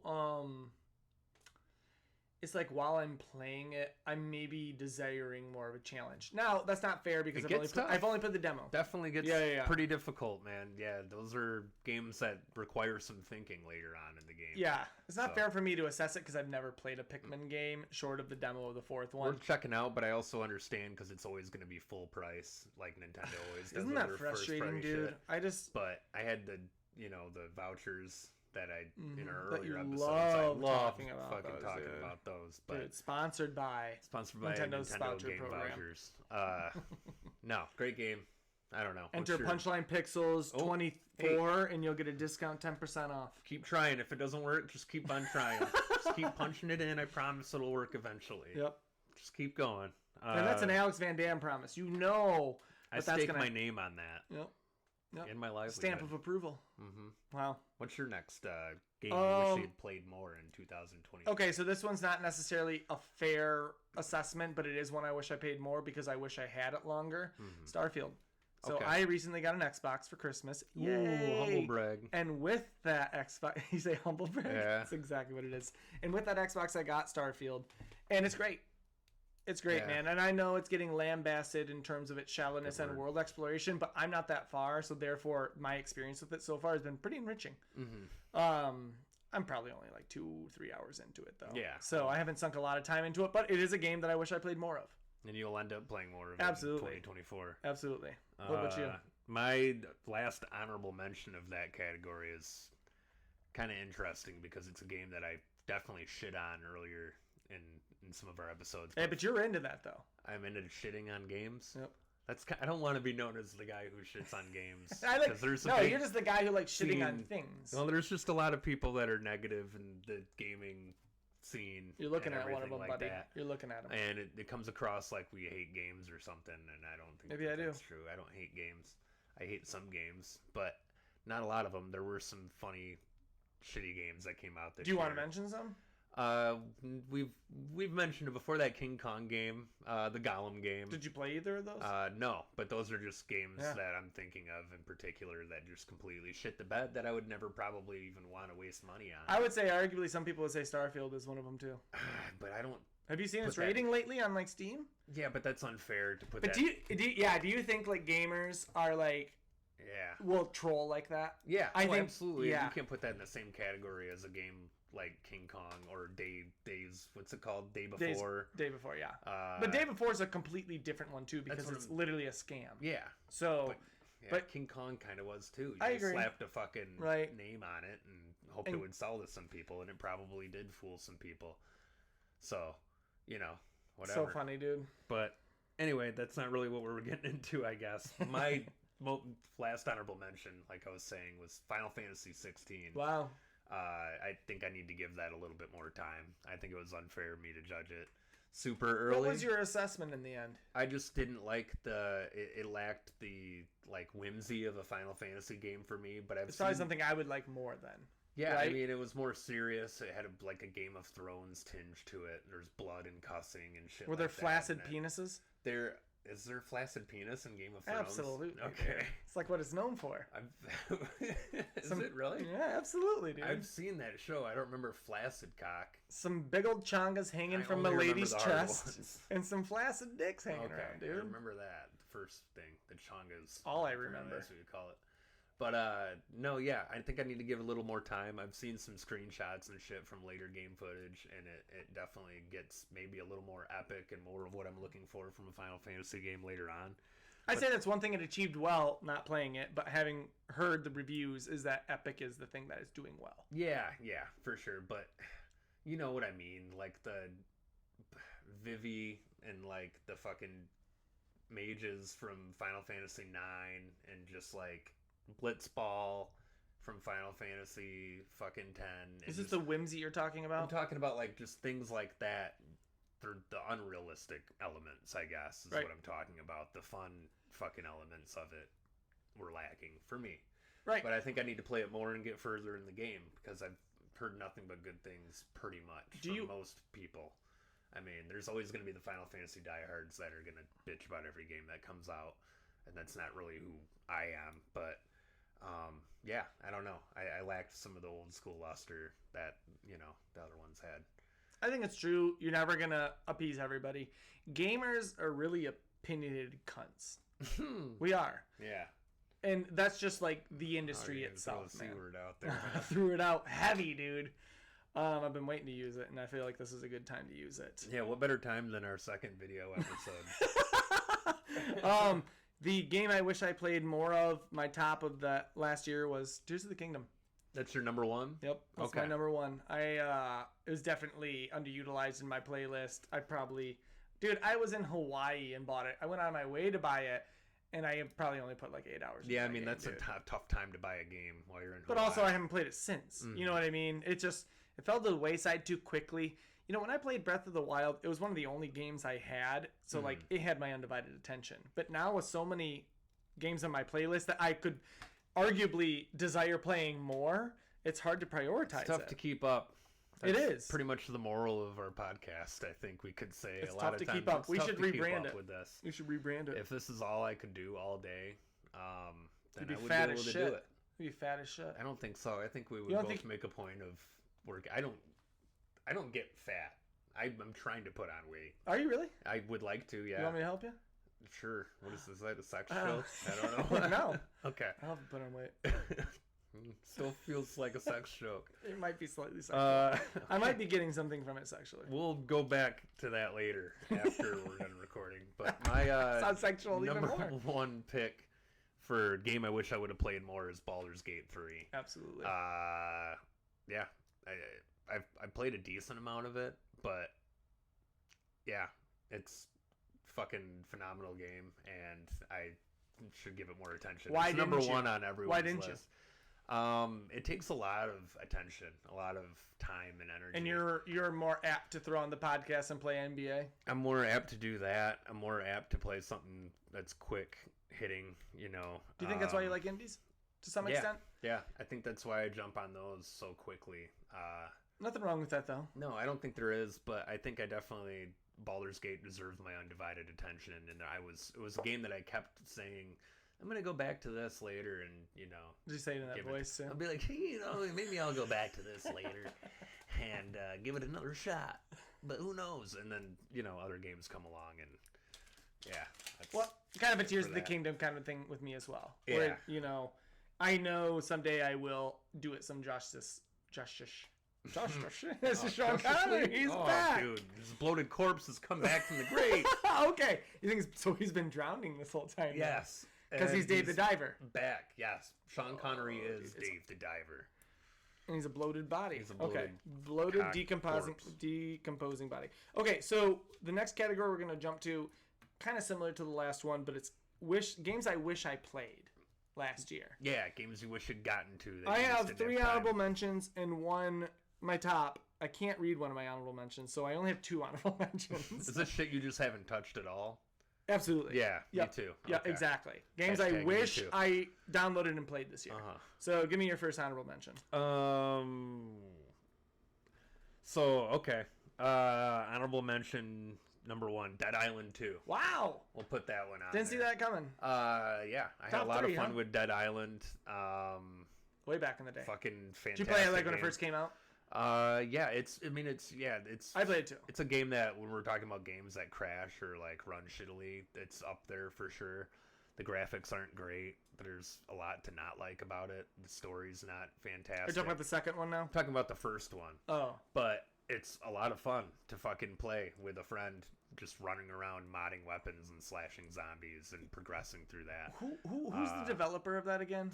it's like while I'm playing it, I'm maybe desiring more of a challenge. Now, that's not fair because I've only played the demo. Definitely gets pretty difficult, man. Yeah, those are games that require some thinking later on in the game. Yeah, it's not fair for me to assess it because I've never played a Pikmin game short of the demo of the fourth one. Worth checking out, but I also understand because it's always going to be full price, like Nintendo always does. Isn't that frustrating, dude? But I had the vouchers that in our That earlier you episodes. I love love talking about fucking those, talking dude. about those. But Dude, sponsored by Nintendo sponsored game program. vouchers. No, great game. I don't know. Enter Punchline Pixels 24 and you'll get a discount 10% off. Keep trying. If it doesn't work, just keep on trying. Just keep punching it in. I promise it'll work eventually. Yep. Just keep going. And that's an Alex Van Dam promise. You know I stake my name on that. Yep. In my livelihood. Stamp of approval. Mm-hmm. Wow. What's your next game you wish you had played more in 2020? Okay, so this one's not necessarily a fair assessment, but it is one I wish I paid more because I wish I had it longer. Mm-hmm. Starfield. So Okay. I recently got an Xbox for Christmas. Ooh, Yay! humble brag. And with that Xbox, you say humble brag? Yeah. That's exactly what it is. And with that Xbox, I got Starfield. And it's great. It's great, Yeah. man. And I know it's getting lambasted in terms of its shallowness Good and word. world exploration, but I'm not that far. So therefore, my experience with it so far has been pretty enriching. Mm-hmm. I'm probably only like 2-3 hours into it, though. Yeah. So I haven't sunk a lot of time into it, but it is a game that I wish I played more of. And you'll end up playing more of it Absolutely. in 2024. Absolutely. What about you? My last honorable mention of that category is kind of interesting because it's a game that I definitely shit on earlier in some of our episodes. Hey, but you're into that, though. I'm into shitting on games. Yep. I don't want to be known as the guy who shits on games. You're just the guy who likes shitting on things. Well, there's just a lot of people that are negative in the gaming scene. You're looking and at one of them, like buddy. that. You're looking at them. And it comes across like we hate games or something, and I don't think Maybe I do. that's true. I don't hate games. I hate some games, but not a lot of them. There were some funny, shitty games that came out this Do you year. want to mention some? We've mentioned it before, that King Kong game, the Gollum game. Did you play either of those? No, but those are just games that I'm thinking of in particular that just completely shit the bed that I would never probably even want to waste money on. I would say arguably some people would say Starfield is one of them too. But I don't. Have you seen its rating lately on like Steam? Yeah, but that's unfair to put. But do you think like gamers are like will troll like that? Yeah, I think absolutely. Yeah. You can't put that in the same category as a game like King Kong or Days. What's it called? Day Before. Day Before, yeah. But Day Before is a completely different one too because it's literally a scam. Yeah. So, but King Kong kind of was too. I agree. Slapped a fucking name on it and hoped it would sell to some people, and it probably did fool some people. So, whatever. So funny, dude. But anyway, that's not really what we're getting into, I guess. My last honorable mention, like I was saying, was Final Fantasy 16. Wow. I think I need to give that a little bit more time. I think it was unfair of me to judge it super early. What was your assessment in the end? I just didn't like it lacked the whimsy of a Final Fantasy game for me. But it's probably something I would like more then. Yeah, right? I mean, it was more serious. It had a Game of Thrones tinge to it. There's blood and cussing and shit. Were there flaccid penises? Is there flaccid penis in Game of Thrones? Absolutely. Okay. Dude. It's like what it's known for. Is it really? Yeah, absolutely, dude. I've seen that show. I don't remember flaccid cock. Some big old chongas hanging from a lady's chest. And some flaccid dicks hanging around, dude. I remember that. The first thing. The chongas. All I remember. That's what you call it. But, no, yeah, I think I need to give it a little more time. I've seen some screenshots and shit from later game footage, and it definitely gets maybe a little more epic and more of what I'm looking for from a Final Fantasy game later on. I'd say that's one thing it achieved well, not playing it, but having heard the reviews, is that epic is the thing that is doing well. Yeah, for sure. But you know what I mean? Like the Vivi and like the fucking mages from Final Fantasy 9 and just like Blitzball from Final Fantasy fucking 10. Is this the whimsy you're talking about? I'm talking about like just things like that. They're the unrealistic elements, I guess, is what I'm talking about. The fun fucking elements of it were lacking for me. Right. But I think I need to play it more and get further in the game because I've heard nothing but good things pretty much from most people. I mean, there's always going to be the Final Fantasy diehards that are going to bitch about every game that comes out, and that's not really who I am. But yeah, I don't know. I lacked some of the old school luster that, the other ones had. I think it's true. You're never going to appease everybody. Gamers are really opinionated cunts. We are. Yeah. And that's just like the industry itself, man. Word out there, I threw it out heavy, dude. I've been waiting to use it, and I feel like this is a good time to use it. Yeah, what better time than our second video episode? The game I wish I played more of, my top of that last year was Tears of the Kingdom. That's your number one? Yep, that's my number one. It was definitely underutilized in my playlist. I was in Hawaii and bought it. I went out of my way to buy it, and I probably only put like 8 hours. Yeah, I mean that's a tough time to buy a game while you're in Hawaii. But also, I haven't played it since. You know what I mean? It fell to the wayside too quickly. You know, when I played Breath of the Wild, it was one of the only games I had, so like it had my undivided attention. But now with so many games on my playlist that I could arguably desire playing more, it's hard to prioritize. It's tough to keep up. It is pretty much the moral of our podcast. I think we could say it's a lot tough of to times. keep up. We should rebrand it with this. We should rebrand it. If this is all I could do all day, then I would be able to do it. You'd be fat as shit. I don't think so. I think we would both make a point of work. I don't get fat. I'm trying to put on weight. Are you really? I would like to. Yeah. You want me to help you? Sure. What is this? Is that a sex joke? I don't know. No. Okay. I'll have to put on weight. Still feels like a sex joke. It might be slightly sexual. I might be getting something from it sexually. We'll go back to that later after we're done recording. But my sounds sexual number even more. one pick for a game I wish I would have played more is Baldur's Gate 3. Absolutely. Yeah. I played a decent amount of it, but yeah, it's fucking phenomenal game, and I should give it more attention. Why it's didn't number you? one on everyone's Why didn't list. It takes a lot of attention, a lot of time and energy. And you're more apt to throw on the podcast and play NBA? I'm more apt to do that. I'm more apt to play something that's quick hitting, you know. Do you think that's why you like indies to some extent? Yeah, I think that's why I jump on those so quickly. Nothing wrong with that, though. No, I don't think there is, but I think I definitely Baldur's Gate deserves my undivided attention, and it was a game that I kept saying, I'm gonna go back to this later, and you know. Did you say it in that voice too? I'll be like, hey, you know, maybe I'll go back to this later and give it another shot. But who knows? And then you know, other games come along, and yeah. Well, kind of a Tears of the Kingdom kind of thing with me as well. Yeah. Where, you know, I know someday I will do it some justice. This is Sean Connery. He's back. Dude, his bloated corpse has come back from the grave. Okay. You think so? He's been drowning this whole time. Yes. Because he's Dave the Diver. Back, yes. Sean Connery is Dave the Diver. And he's a bloated body. He's a bloated, bloated decomposing body. Okay, so the next category we're going to jump to, kind of similar to the last one, but it's games I wish I played last year. Yeah, games you wish you'd gotten to. I have 3 honorable mentions and one, my top. I can't read one of my honorable mentions, so I only have 2 honorable mentions. Is this shit you just haven't touched at all? Absolutely. Yeah, me too. Yeah, exactly. Games I wish I downloaded and played this year. So give me your first honorable mention. Honorable mention number 1, Dead Island 2. Wow. We'll put that one on. Didn't see that coming. Yeah, I had a lot of fun with Dead Island. Way back in the day. Fucking fantastic. Did you play it like when it first came out? Yeah, it's I played it too. It's a game that when we're talking about games that crash or like run shittily, it's up there for sure. The graphics aren't great. There's a lot to not like about it. The story's not fantastic. Are you talking about the second one now? I'm talking about the first one. Oh. But it's a lot of fun to fucking play with a friend, just running around modding weapons and slashing zombies and progressing through that. Who's the developer of that again?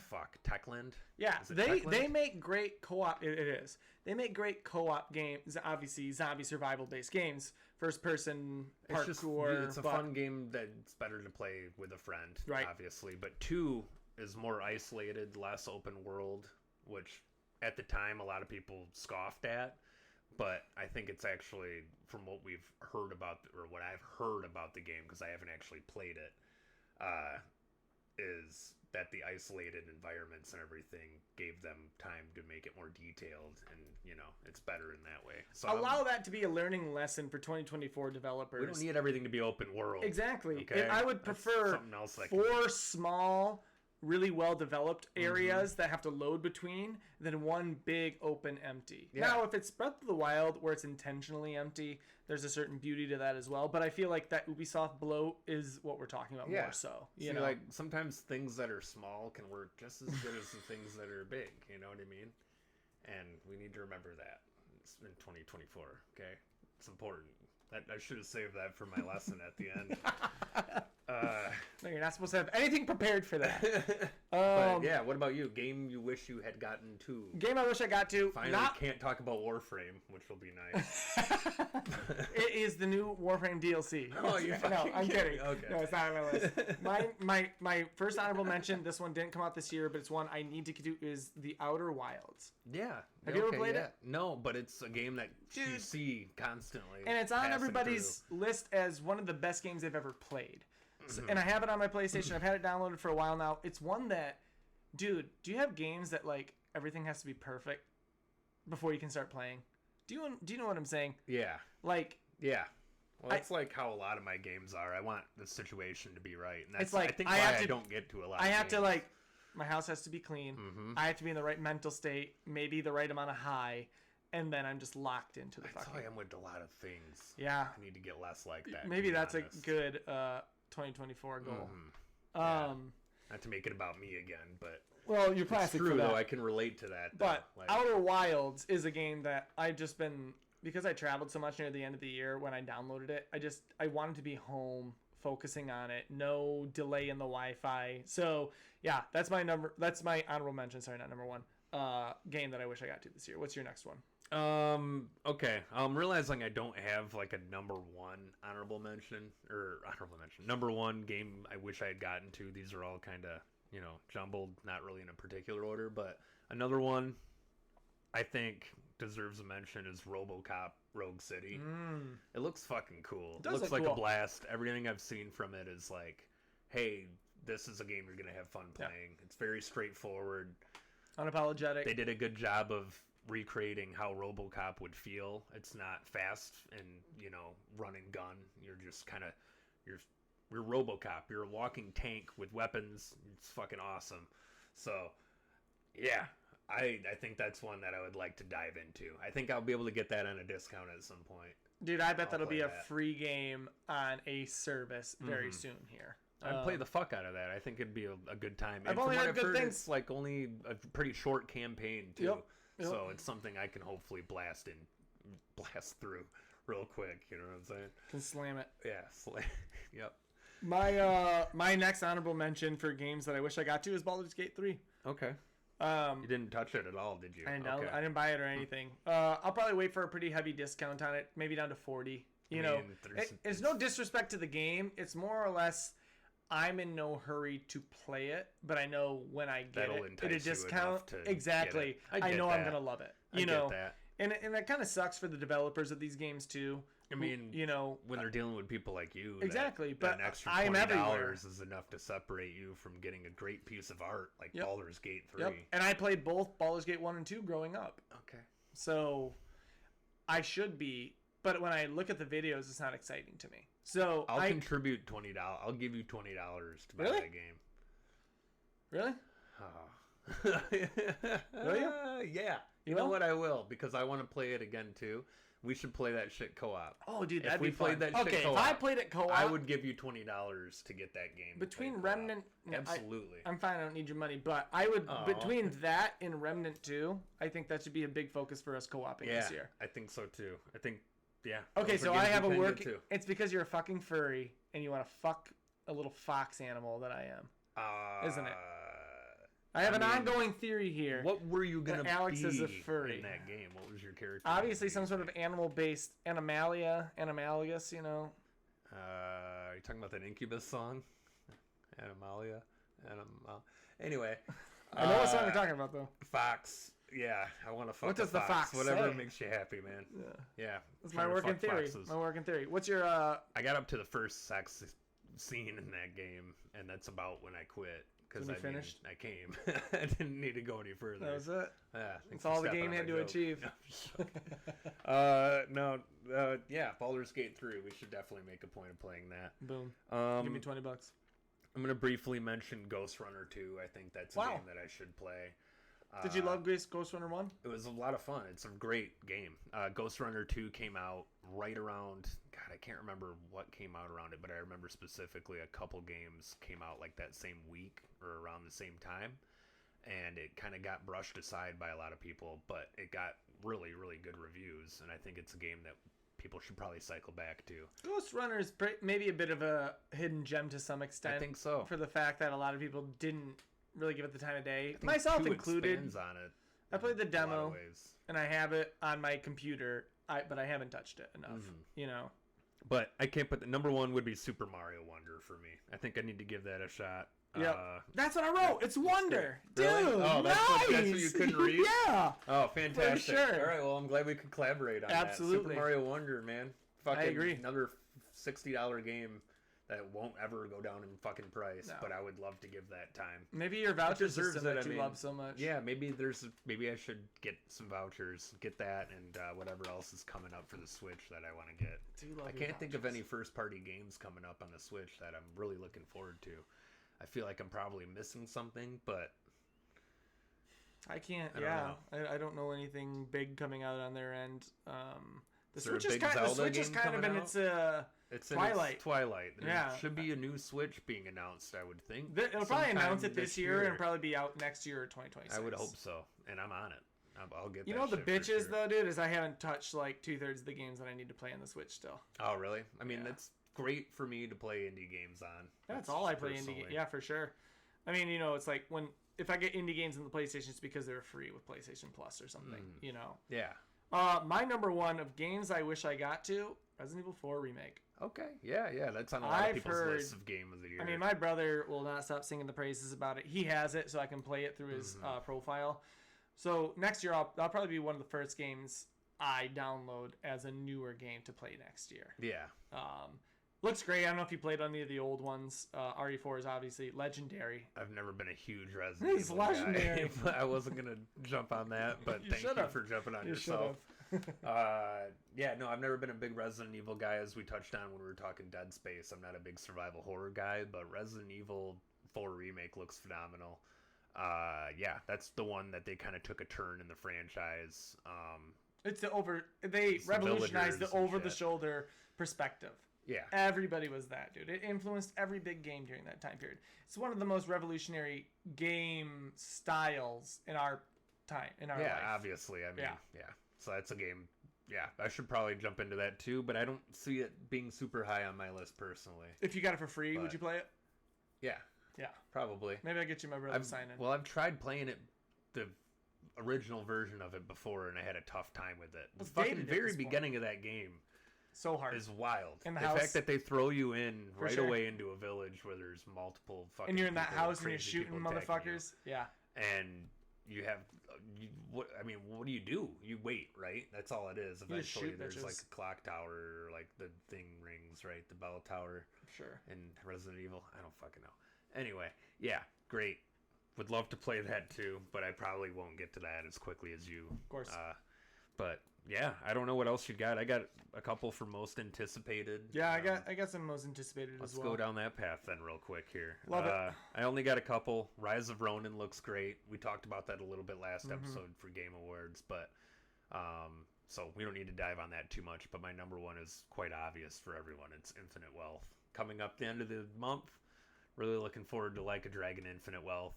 Techland? Yeah, they make great co-op. It is. They make great co-op games. Obviously, zombie survival-based games, first-person parkour. It's a fun game that's better to play with a friend, right? Obviously, but 2 is more isolated, less open world, which at the time a lot of people scoffed at. But I think it's actually, from what we've heard about, or what I've heard about the game, because I haven't actually played it, is that the isolated environments and everything gave them time to make it more detailed, and, you know, it's better in that way. So allow that to be a learning lesson for 2024 developers. We don't need everything to be open world. Exactly. Okay? I would prefer 4 small, really well-developed areas that have to load between than one big open empty. Yeah. Now, if it's Breath of the Wild where it's intentionally empty, there's a certain beauty to that as well. But I feel like that Ubisoft bloat is what we're talking about more so. You know? Like sometimes things that are small can work just as good as the things that are big. You know what I mean? And we need to remember that. It's in 2024. Okay, it's important. I should have saved that for my lesson at the end. No, you're not supposed to have anything prepared for that. But yeah, what about you? Game you wish you had gotten to? Game I wish I got to. Finally, can't talk about Warframe, which will be nice. It is the new Warframe DLC. Oh, you're no, I'm kidding. Okay. No, it's not on my list. My first honorable mention. This one didn't come out this year, but it's one I need to do. Is The Outer Wilds. Yeah. Have you ever played it? No, but it's a game that you see constantly. And it's on everybody's list as one of the best games they've ever played. So, and I have it on my PlayStation. I've had it downloaded for a while now. It's one that, dude, do you have games that like everything has to be perfect before you can start playing? Do you know what I'm saying? Yeah. Like, yeah. Well, it's like how a lot of my games are. I want the situation to be right, and that's it's like, I think why I don't get to a lot. I of have games. to like, my house has to be clean. I have to be in the right mental state, maybe the right amount of high, and then I'm just locked into the That's fucking. how I am with a lot of things. Yeah. I need to get less like that. Maybe that's honest. A good 2024 goal. Not to make it about me again, but well, you're plastic true for that. though. I can relate to that. But like, Outer Wilds is a game that I've just been, because I traveled so much near the end of the year when I downloaded it. I wanted to be home focusing on it, no delay in the Wi-Fi. So yeah, that's my honorable mention. Sorry, not number one. Game that I wish I got to this year. What's your next one? Okay. I'm realizing I don't have like a number one number one game I wish I had gotten to. These are all kind of, jumbled, not really in a particular order, but another one I think deserves a mention is RoboCop Rogue City. It looks fucking cool. It looks like cool. A blast. Everything I've seen from it is like, hey, this is a game you're going to have fun playing. Yeah. It's very straightforward. Unapologetic. They did a good job of recreating how RoboCop would feel. It's not fast and, run and gun. You're just kind of, you're RoboCop. You're a walking tank with weapons. It's fucking awesome. So, yeah, I think that's one that I would like to dive into. I think I'll be able to get that on a discount at some point. Dude, I bet that'll be a free game on a service very soon here. I'd play the fuck out of that. I think it'd be a good time. I've only heard good things. It's like only a pretty short campaign too. Yep. So it's something I can hopefully blast through real quick. You know what I'm saying? Can slam it. Yeah, slam. Yep. My next honorable mention for games that I wish I got to is Baldur's Gate 3. Okay. You didn't touch it at all, did you? I didn't buy it or anything. I'll probably wait for a pretty heavy discount on it, maybe down to 40. It's no disrespect to the game. It's more or less, I'm in no hurry to play it, but I know when I get it at a discount, exactly, I know I'm gonna love it. Get that. And it kind of sucks for the developers of these games too. I mean, when they're dealing with people like you, exactly. But an extra $20 is enough to separate you from getting a great piece of art like Baldur's Gate 3. Yep. And I played both Baldur's Gate 1 and 2 growing up. Okay. So I should be, but when I look at the videos, it's not exciting to me. So I'll contribute $20. I'll give you $20 to buy that game. Really? Will you? Yeah. You know what? I will, because I want to play it again too. We should play that shit co-op. Oh, dude, that'd be fun. If we played that shit co-op, if I played it co-op, I would give you $20 to get that game. Between Remnant, absolutely. I'm fine. I don't need your money, but I would between that and Remnant 2, I think that should be a big focus for us co-oping this year. I think so too. I think, yeah. Okay, so I have a work. It's because you're a fucking furry and you want to fuck a little fox animal that I am, isn't it? I have an ongoing theory here. What were you gonna Alex be is a furry in that game? What was your character? Obviously, some sort of animal-based animalogous. Are you talking about that Incubus song? Animalia, Anyway, I know what song you're talking about though. Fox. Yeah, I want to fuck. What does the fox Whatever say? Makes you happy, man. Yeah. That's my working theory. My working theory. What's your? I got up to the first sex scene in that game, and that's about when I quit. Because I came. I didn't need to go any further. That was it? Yeah. That's all the game had to achieve. Yeah, Baldur's Gate 3. We should definitely make a point of playing that. Boom. Give me $20. I'm going to briefly mention Ghost Runner 2. I think that's a game that I should play. Did you love Ghost Runner 1? It was a lot of fun. It's a great game. Ghost Runner 2 came out right around... God, I can't remember what came out around it, but I remember specifically a couple games came out like that same week or around the same time. And it kind of got brushed aside by a lot of people, but it got really, really good reviews. And I think it's a game that people should probably cycle back to. Ghost Runner is maybe a bit of a hidden gem to some extent. I think so. For the fact that a lot of people didn't really give it the time of day, I think myself 2 included. expands on it. I played the in a lot demo, of ways. and I have it on my computer, but I haven't touched it enough. You know. But I can't put the number one would be Super Mario Wonder for me. I think I need to give that a shot. Yeah, that's what I wrote. It's Wonder, dude. Really? Oh, nice. That's what you couldn't read. Yeah. Oh, fantastic! For sure. All right, well, I'm glad we could collaborate on Absolutely. that. Super Mario Wonder, man. Fucking I agree. Another $60 game that won't ever go down in fucking price, but I would love to give that time. Maybe your voucher deserves system that it, you love so much. Yeah, maybe I should get some vouchers, get that, and whatever else is coming up for the Switch that I want to get. I can't think of any first-party games coming up on the Switch that I'm really looking forward to. I feel like I'm probably missing something, but I can't. I don't know anything big coming out on their end. The Is there a Switch is big kind. The Zelda Switch is game kind of in coming its it's Twilight. In its Twilight. There Yeah. should be a new Switch being announced, I would think. It'll probably announce it this next year and probably be out next year or 2026. I would hope so, and I'm on it. I'll get. You that know the shit for bitches sure. though, dude, is I haven't touched like 2/3 of the games that I need to play on the Switch still. Oh really? I mean, Yeah. that's great for me to play indie games on. That's all I play indie. Yeah, for sure. I mean, you know, it's like if I get indie games on the PlayStation, it's because they're free with PlayStation Plus or something. You know. Yeah. My number one of games I wish I got to Resident Evil 4 remake. Okay. Yeah. That's on a lot of people's lists of game of the year. I mean, my brother will not stop singing the praises about it. He has it, so I can play it through his profile. So next year, that'll probably be one of the first games I download as a newer game to play next year. Yeah. Looks great. I don't know if you played any of the old ones. RE4 is obviously legendary. I've never been a huge Resident He's Evil guy. legendary. I wasn't gonna jump on that, but You thank you should've. for jumping on You yourself. Yeah, no, I've never been a big Resident Evil guy, as we touched on when we were talking Dead Space. I'm not a big survival horror guy, but Resident Evil 4 Remake looks phenomenal. Yeah, that's the one that they kind of took a turn in the franchise. They revolutionized the villagers and over-the-shoulder perspective. Yeah. Everybody was that, dude. It influenced every big game during that time period. It's one of the most revolutionary game styles in our time, in our life. Yeah, obviously. I mean, yeah. So that's a game. Yeah, I should probably jump into that too, but I don't see it being super high on my list personally. If you got it for free, would you play it? Yeah. Yeah. Probably. Maybe I'll get you my brother sign in. Well, I've tried playing it, the original version of it before, and I had a tough time with it. The fucking very beginning of that game so hard is wild. In the fact that they throw you in right sure. away into a village where there's multiple fucking and you're in that people, house and you're crazy shooting people attacking motherfuckers. Yeah. And you have what do you do? You wait, right? That's all it is. Eventually there's like a clock tower, or like the thing rings, right? The bell tower. Sure. In Resident Evil, I don't fucking know. Anyway, yeah, great. Would love to play that too, but I probably won't get to that as quickly as you. Of course. But yeah, I don't know what else you got. I got a couple for most anticipated. Yeah, I got some most anticipated as well. Let's go down that path then real quick here. Love it. I only got a couple. Rise of Ronin looks great. We talked about that a little bit last episode for Game Awards, but so we don't need to dive on that too much. But my number one is quite obvious for everyone. It's Infinite Wealth. Coming up the end of the month. Really looking forward to Like a Dragon Infinite Wealth.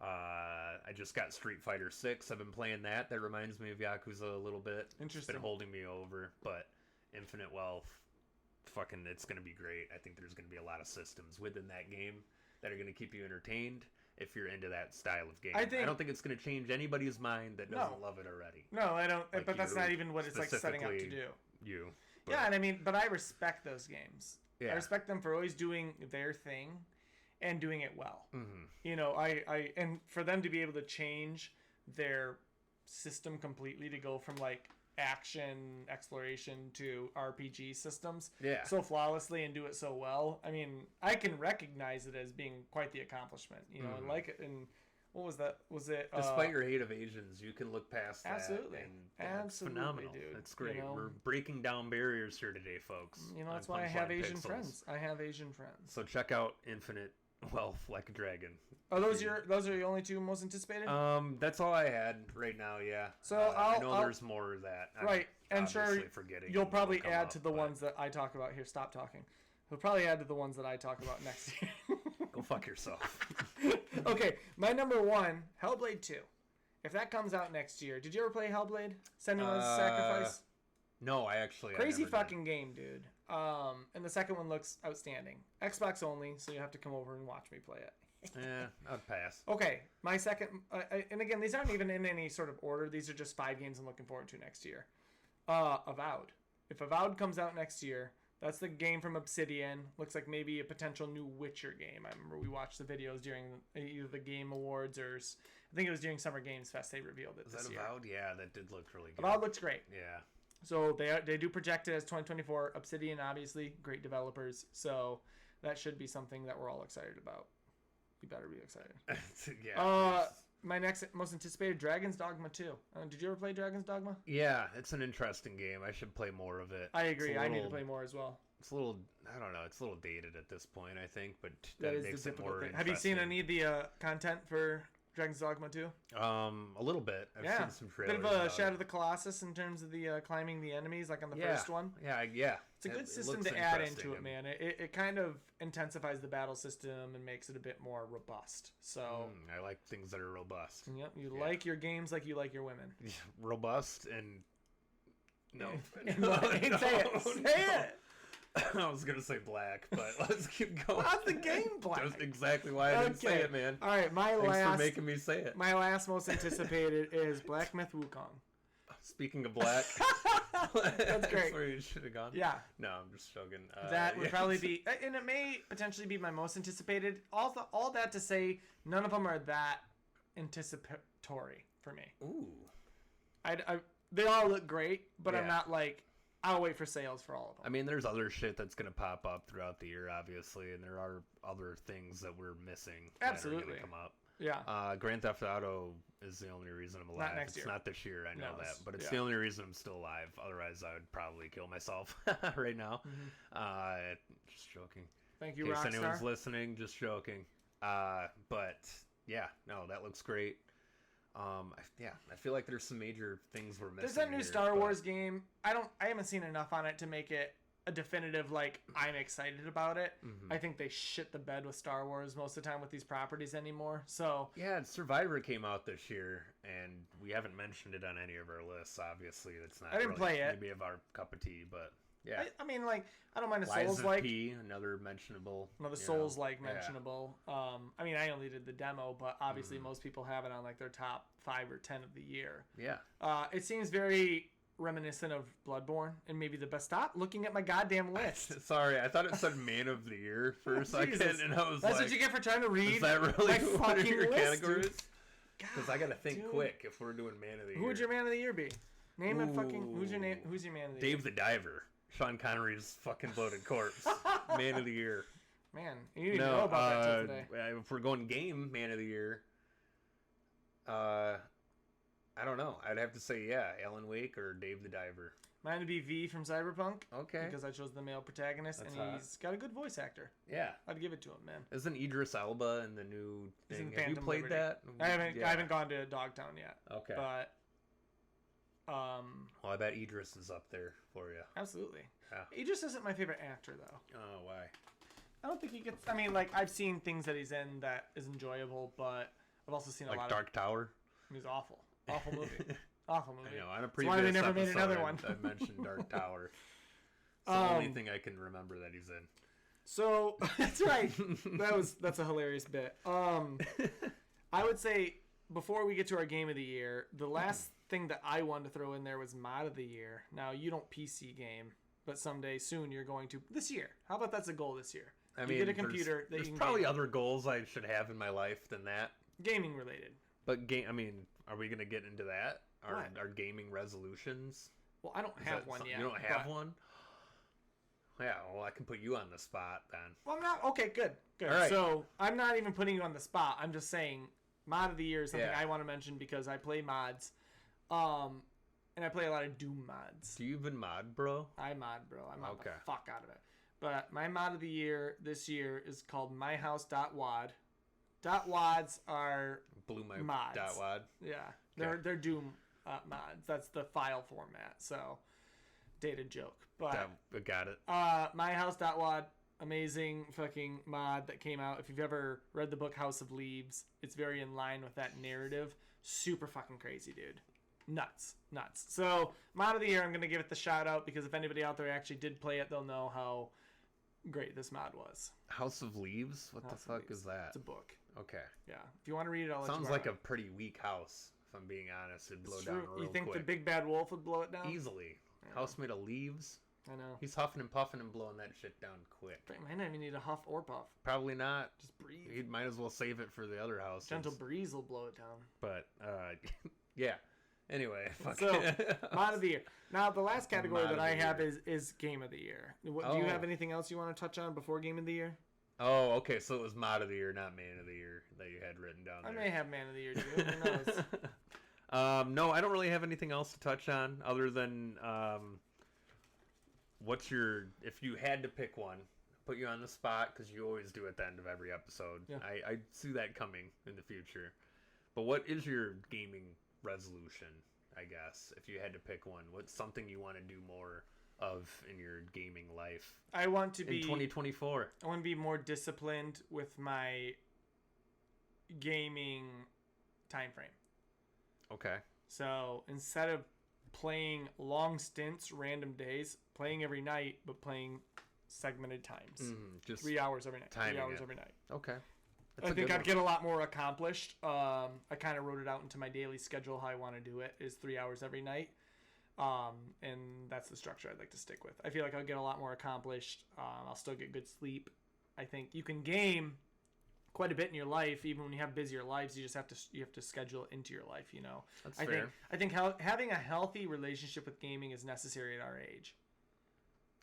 I just got Street Fighter 6. I've been playing that. That reminds me of Yakuza a little bit. Interesting. It's been holding me over, but Infinite Wealth, fucking, it's going to be great. I think there's going to be a lot of systems within that game that are going to keep you entertained if you're into that style of game. I don't think it's going to change anybody's mind that doesn't love it already. No, I don't. Like, but that's not even what it's like setting up to do. But, yeah, and I mean, but I respect those games. Yeah. I respect them for always doing their thing and doing it well. Mm-hmm. You know, and for them to be able to change their system completely to go from like action exploration to RPG systems so flawlessly and do it so well. I mean, I can recognize it as being quite the accomplishment, you know, and like it. And what was that? Was it despite your hate of Asians, you can look past absolutely. that. And it's phenomenal, dude. That's great. You know, we're breaking down barriers here today, folks. You know, that's why I have Asian friends. I have Asian friends. So check out Infinite Wealth, Like a Dragon. Are those are your only two most anticipated? That's all I had right now. Yeah. So I know there's more of that. Right, and sure, you'll probably add to the but ones that I talk about here. Stop talking. We'll probably add to the ones that I talk about next year. Go fuck yourself. Okay, my number one, Hellblade 2. If that comes out next year, did you ever play Hellblade? Senua's Sacrifice? No, I actually Crazy I never fucking game, dude. And the second one looks outstanding. Xbox only, so you have to come over and watch me play it. I'd pass. Okay, my second, and again, these aren't even in any sort of order. These are just 5 games I'm looking forward to next year. Avowed. If Avowed comes out next year, that's the game from Obsidian. Looks like maybe a potential new Witcher game. I remember we watched the videos during either the Game Awards or I think it was during Summer Games Fest. They revealed it this year. Avowed? Yeah, that did look really good. Avowed looks great. Yeah. So they do project it as 2024. Obsidian, obviously, great developers. So that should be something that we're all excited about. You better be excited. Yeah. My next most anticipated, Dragon's Dogma 2. Did you ever play Dragon's Dogma? Yeah, it's an interesting game. I should play more of it. I agree. I need to play more as well. It's a little, I don't know, it's a little dated at this point, I think, but that makes the it more interesting. Have you seen any of the content for Dragon's Dogma 2? A little bit. I've seen some trailers. Bit of a Shadow of the Colossus in terms of the climbing the enemies, like on the first one. Yeah. It's a good system to add into it, man. It kind of intensifies the battle system and makes it a bit more robust. So I like things that are robust. Yep, you like your games like you like your women. Robust and no. Say it. I was gonna say black, but let's keep going. How's the game black? That's exactly why I didn't say it, man. All right, Thanks for making me say it. My last most anticipated is Black Myth Wukong. Speaking of black, that's great. That's where you should have gone. Yeah. No, I'm just joking. That would probably be, and it may potentially be my most anticipated. All that to say, none of them are that anticipatory for me. Ooh. They all look great, but Yeah. I'm not like, I'll wait for sales for all of them. I mean, there's other shit that's going to pop up throughout the year, obviously, and there are other things that we're missing Absolutely. that are going to come up. Yeah. Grand Theft Auto is the only reason I'm alive. Not next year. It's not this year, I know that, but it's yeah. the only reason I'm still alive. Otherwise, I would probably kill myself right now. Just joking. Thank you, In case Rockstar. anyone's listening, just joking. But yeah, no, that looks great. I feel like there's some major things we're missing. There's that new Star Wars game. I haven't seen enough on it to make it a definitive, like, I'm excited about it. I think they shit the bed with Star Wars most of the time with these properties anymore. So yeah, Survivor came out this year, and we haven't mentioned it on any of our lists. Obviously, it's not. I didn't play it. Maybe of our cup of tea, but yeah. I mean, like, I don't mind a Lies Souls-like. of P, another mentionable. Another Souls-like mentionable. I mean, I only did the demo, but obviously most people have it on, like, their top 5 or 10 of the year. Yeah. It seems very reminiscent of Bloodborne, and maybe the best. Stop looking at my goddamn list. Sorry, I thought it said Man of the Year for a second, and I was That's what you get for trying to read. Is that really my what fucking your list, categories? dude. Because I gotta think quick if we're doing Man of the Year. Who would your Man of the Year be? Name and fucking. Who's your Man of the Year? Dave the Diver. Sean Connery's fucking bloated corpse. Man of the Year. Man, you didn't know about that till today. If we're going game Man of the Year, I don't know. I'd have to say Alan Wake or Dave the Diver. Mine would be V from Cyberpunk. Okay. Because I chose the male protagonist, That's and he's got a good voice actor. Yeah. I'd give it to him, man. Isn't Idris Elba in the new thing? In Have you Phantom played Liberty. that? I haven't gone to Dogtown yet. Okay. But well, I bet Idris is up there for you. Absolutely. Yeah. Idris isn't my favorite actor, though. Oh, why? I don't think he gets. I mean, like, I've seen things that he's in that is enjoyable, but I've also seen a lot Like of. Dark Tower? He's awful. Awful movie. Awful movie. I know. On a That's previous why they never made episode, another one. I mentioned Dark Tower. It's the only thing I can remember that he's in. So that's right. That's a hilarious bit. I would say before we get to our game of the year, the last thing that I wanted to throw in there was mod of the year. Now you don't PC game, but someday soon you're going to this year. How about that's a goal this year? I mean, you get a computer that there's you can probably game. other goals I should have in my life than that. Gaming related. But I mean, are we gonna get into that? What? Our gaming resolutions? Well, I don't have one yet. You don't have one? Yeah, well, I can put you on the spot then. Well, I'm not. Okay, good. All right. So I'm not even putting you on the spot. I'm just saying mod of the year is something Yeah. I want to mention because I play mods. And I play a lot of Doom mods. Do you even mod, bro? I mod, bro. I mod Okay. the fuck out of it. But my mod of the year this year is called myhouse.wad. .wads are Blew my mods. .wad. Yeah, they're Doom mods. That's the file format. So dated joke, but Got it. myhouse.wad, amazing fucking mod that came out. If you've ever read the book House of Leaves, it's very in line with that narrative. Super fucking crazy, dude. nuts. So mod of the year, I'm going to give it the shout out because if anybody out there actually did play it, they'll know how great this mod was. House of Leaves? What the fuck is that? It's a book. Okay. Yeah. If you want to read it, I'll let you Sounds borrow like it. a pretty weak house, if I'm being honest. It'd blow It's down true. real You think quick. the big bad wolf would blow it down? Easily. Yeah. House made of leaves? I know. He's huffing and puffing and blowing that shit down quick. Might not even need a huff or puff. Probably not. Just breathe. He might as well save it for the other house. Gentle breeze will blow it down. But, yeah. Anyway, fuck. So, mod of the year. Now, the last category Mod that of I the have year. is game of the year. Do you have anything else you want to touch on before game of the year? Oh, okay. So it was mod of the year, not man of the year that you had written down there. I may have man of the year too. Who knows? No, I don't really have anything else to touch on other than if you had to pick one, put you on the spot because you always do at the end of every episode. Yeah. I see that coming in the future. But what is your gaming resolution, I guess, if you had to pick one? What's something you want to do more of in your gaming life? I want to be in 2024. I want to be more disciplined with my gaming time frame. Okay. So instead of playing long stints, random days, playing every night, but playing segmented times. Just 3 hours every night. 3 hours it. every night. Okay. I think I'd get a lot more accomplished. I kind of wrote it out into my daily schedule how I want to do it is 3 hours every night. And that's the structure I'd like to stick with. I feel like I'll get a lot more accomplished. I'll still get good sleep. I think you can game quite a bit in your life, even when you have busier lives. You just have to schedule it into your life. You know, That's fair. I think having a healthy relationship with gaming is necessary at our age.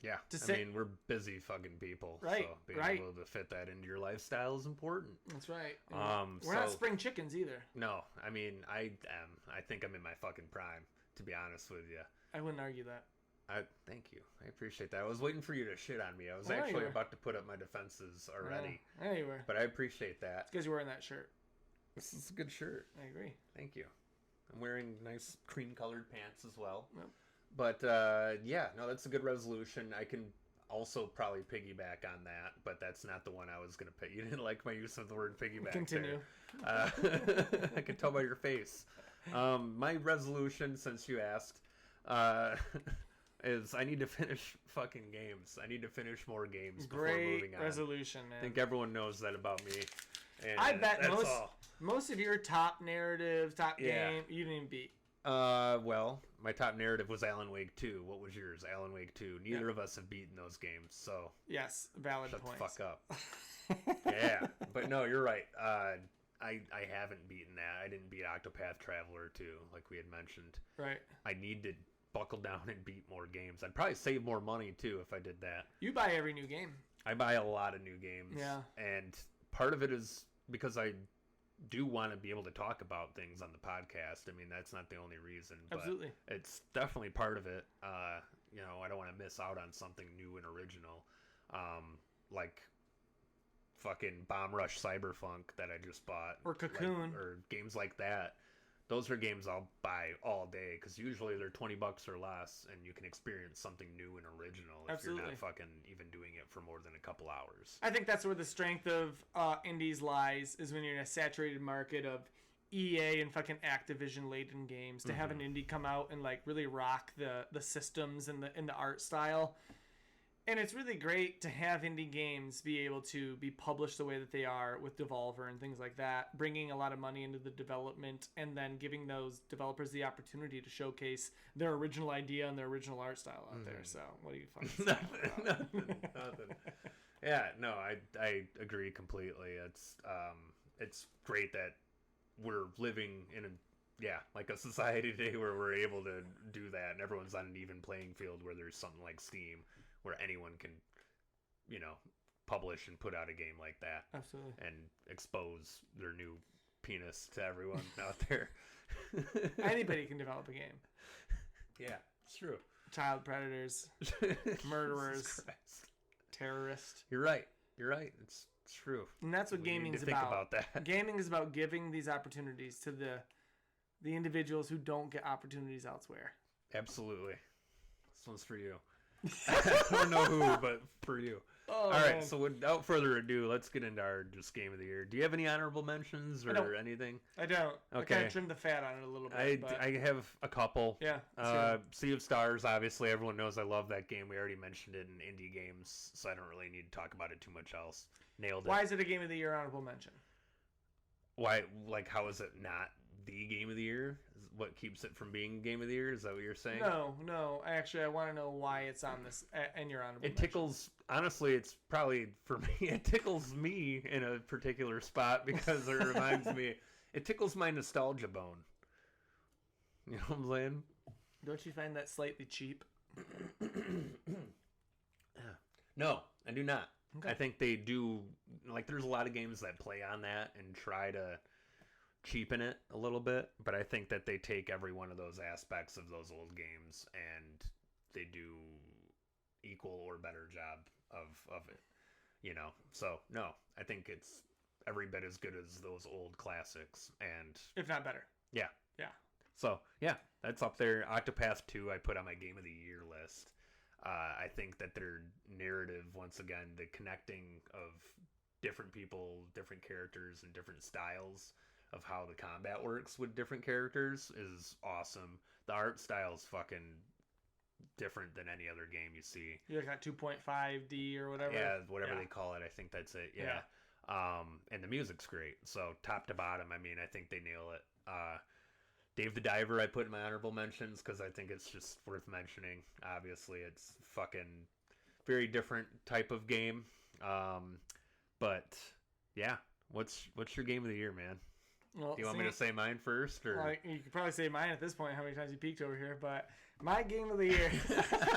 Yeah, I mean, we're busy fucking people, right? So being able to fit that into your lifestyle is important. That's right. We're not spring chickens either. No, I mean, I am. I think I'm in my fucking prime, to be honest with you. I wouldn't argue that. Thank you. I appreciate that. I was waiting for you to shit on me. I was actually about to put up my defenses already. Yeah, you were. But I appreciate that. It's because you're wearing that shirt. This is a good shirt. I agree. Thank you. I'm wearing nice cream-colored pants as well. Yep. But, yeah, no, that's a good resolution. I can also probably piggyback on that, but that's not the one I was going to pick. You didn't like my use of the word piggyback. Continue. I can tell by your face. My resolution, since you asked, is I need to finish fucking games. I need to finish more games before moving on. Great resolution, man. I think everyone knows that about me. And I bet that's most of your top narrative, game, you didn't even beat. Well, my top narrative was Alan Wake 2. What was yours? Alan Wake 2. Neither of us have beaten those games, so yes, valid shut points. the fuck up. Yeah, but no, you're right. I haven't beaten that. I didn't beat Octopath Traveler 2, like we had mentioned. Right. I need to buckle down and beat more games. I'd probably save more money too if I did that. You buy every new game. I buy a lot of new games. Yeah. And part of it is because I do want to be able to talk about things on the podcast. I mean, that's not the only reason. But Absolutely. it's definitely part of it. You know, I don't want to miss out on something new and original. Like fucking Bomb Rush Cyberpunk that I just bought. Or Cocoon. Or games like that. Those are games I'll buy all day because usually they're $20 or less, and you can experience something new and original if Absolutely. you're not fucking even doing it for more than a couple hours. I think that's where the strength of indies lies, is when you're in a saturated market of EA and fucking Activision laden games. To have an indie come out and like really rock the systems and the art style. And it's really great to have indie games be able to be published the way that they are with Devolver and things like that, bringing a lot of money into the development and then giving those developers the opportunity to showcase their original idea and their original art style out there. So what do you fucking say? Nothing. Yeah, no, I agree completely. It's great that we're living in like a society today where we're able to do that and everyone's on an even playing field where there's something like Steam where anyone can, you know, publish and put out a game like that. Absolutely. And expose their new penis to everyone out there. Anybody can develop a game. Yeah, it's true. Child predators, murderers, terrorists. You're right. It's true. And that's what gaming is think about that. Gaming is about giving these opportunities to the individuals who don't get opportunities elsewhere. Absolutely. This one's for you. I don't know who, but for you. Oh, All right, man. so without further ado, let's get into our just game of the year. Do you have any honorable mentions or anything? I don't. I Okay. kind of trimmed the fat on it a little bit. I have a couple. Yeah. Let's hear it. Sea of Stars, obviously, everyone knows I love that game. We already mentioned it in indie games, so I don't really need to talk about it too much else. Nailed it. Why is it a game of the year honorable mention? Why? Like, how is it not the game of the year? What keeps it from being game of the year? Is that what you're saying? No. Actually, I want to know why it's on this and your honorable It tickles, honestly, it's probably, for me, it tickles me in a particular spot because it reminds me, it tickles my nostalgia bone. You know what I'm saying? Don't you find that slightly cheap? No, I do not. Okay. I think they do, like, there's a lot of games that play on that and try to cheapen it a little bit, but I think that they take every one of those aspects of those old games and they do equal or better job of it, you know. So no, I think it's every bit as good as those old classics, and if not better. Yeah. So yeah, that's up there. Octopath 2 I put on my game of the year list. I think that their narrative, once again, the connecting of different people, different characters, and different styles of how the combat works with different characters is awesome. The art style is fucking different than any other game you see. You got 2.5D or whatever. Yeah, whatever they call it. I think that's it. Yeah. And the music's great. So top to bottom, I mean, I think they nail it. Dave the Diver I put in my honorable mentions because I think it's just worth mentioning. Obviously, it's fucking very different type of game. But yeah, what's your game of the year, man? Well, Do you want me to say mine first, or well, you could probably say mine at this point? How many times you peeked over here? But my game of the year,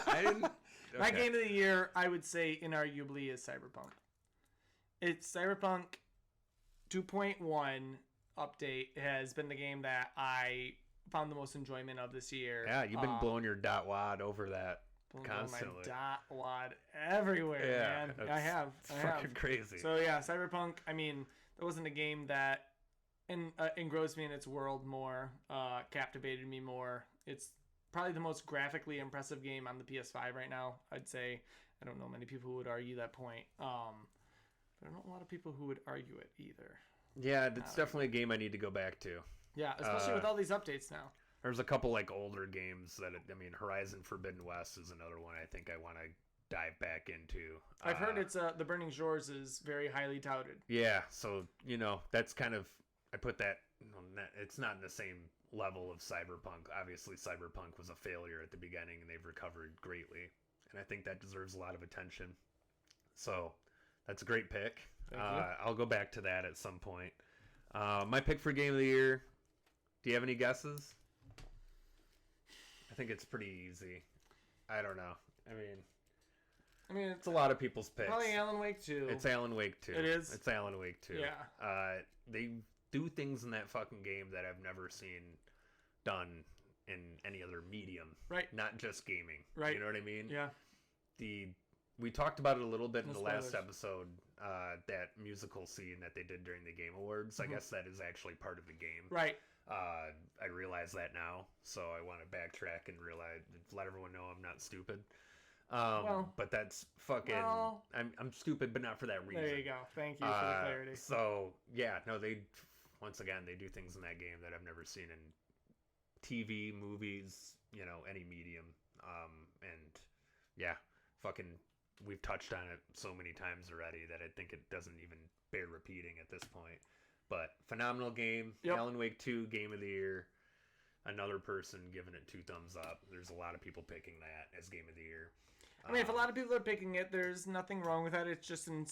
I didn't. Okay. My game of the year, I would say, inarguably, is Cyberpunk. It's Cyberpunk 2.1 update has been the game that I found the most enjoyment of this year. Yeah, you've been blowing your dot wad over that constantly. My dot wad everywhere, man. I have. Fucking crazy. So yeah, Cyberpunk. I mean, that wasn't a game that engrossed me in its world more, captivated me more. It's probably the most graphically impressive game on the PS5 right now, I'd say. I don't know many people who would argue that point. But I don't know a lot of people who would argue it either. Yeah, it's definitely a game I need to go back to. Yeah, especially with all these updates now. There's a couple like older games that, I mean, Horizon Forbidden West is another one I think I want to dive back into. I've heard it's The Burning Shores is very highly touted. Yeah, so, you know, that's kind of, I put that, it's not in the same level of Cyberpunk. Obviously, Cyberpunk was a failure at the beginning, and they've recovered greatly. And I think that deserves a lot of attention. So, that's a great pick. I'll go back to that at some point. My pick for Game of the Year, do you have any guesses? I think it's pretty easy. I don't know. I mean, it's a lot of people's picks. Probably Alan Wake 2. It's Alan Wake 2. It is? It's Alan Wake 2. Yeah. They do things in that fucking game that I've never seen done in any other medium. Right. Not just gaming. Right. You know what I mean? Yeah. We talked about it a little bit in the spoilers. last episode, that musical scene that they did during the Game Awards. I guess that is actually part of the game. Right. I realize that now, so I want to backtrack and let everyone know I'm not stupid. But that's fucking. Well, I'm stupid, but not for that reason. There you go. Thank you for the clarity. So yeah, no, they once again they do things in that game that I've never seen in TV, movies, you know, any medium. And yeah, fucking. We've touched on it so many times already that I think it doesn't even bear repeating at this point. But phenomenal game. Yep. Alan Wake 2, Game of the Year. Another person giving it 2 thumbs up. There's a lot of people picking that as Game of the Year. I mean, if a lot of people are picking it, there's nothing wrong with that. It's just a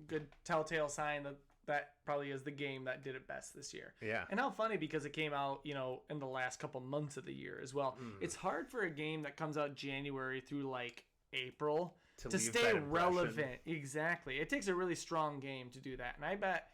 good telltale sign that probably is the game that did it best this year. Yeah. And how funny, because it came out, you know, in the last couple months of the year as well. It's hard for a game that comes out January through like April to stay relevant. Exactly. It takes a really strong game to do that. And I bet,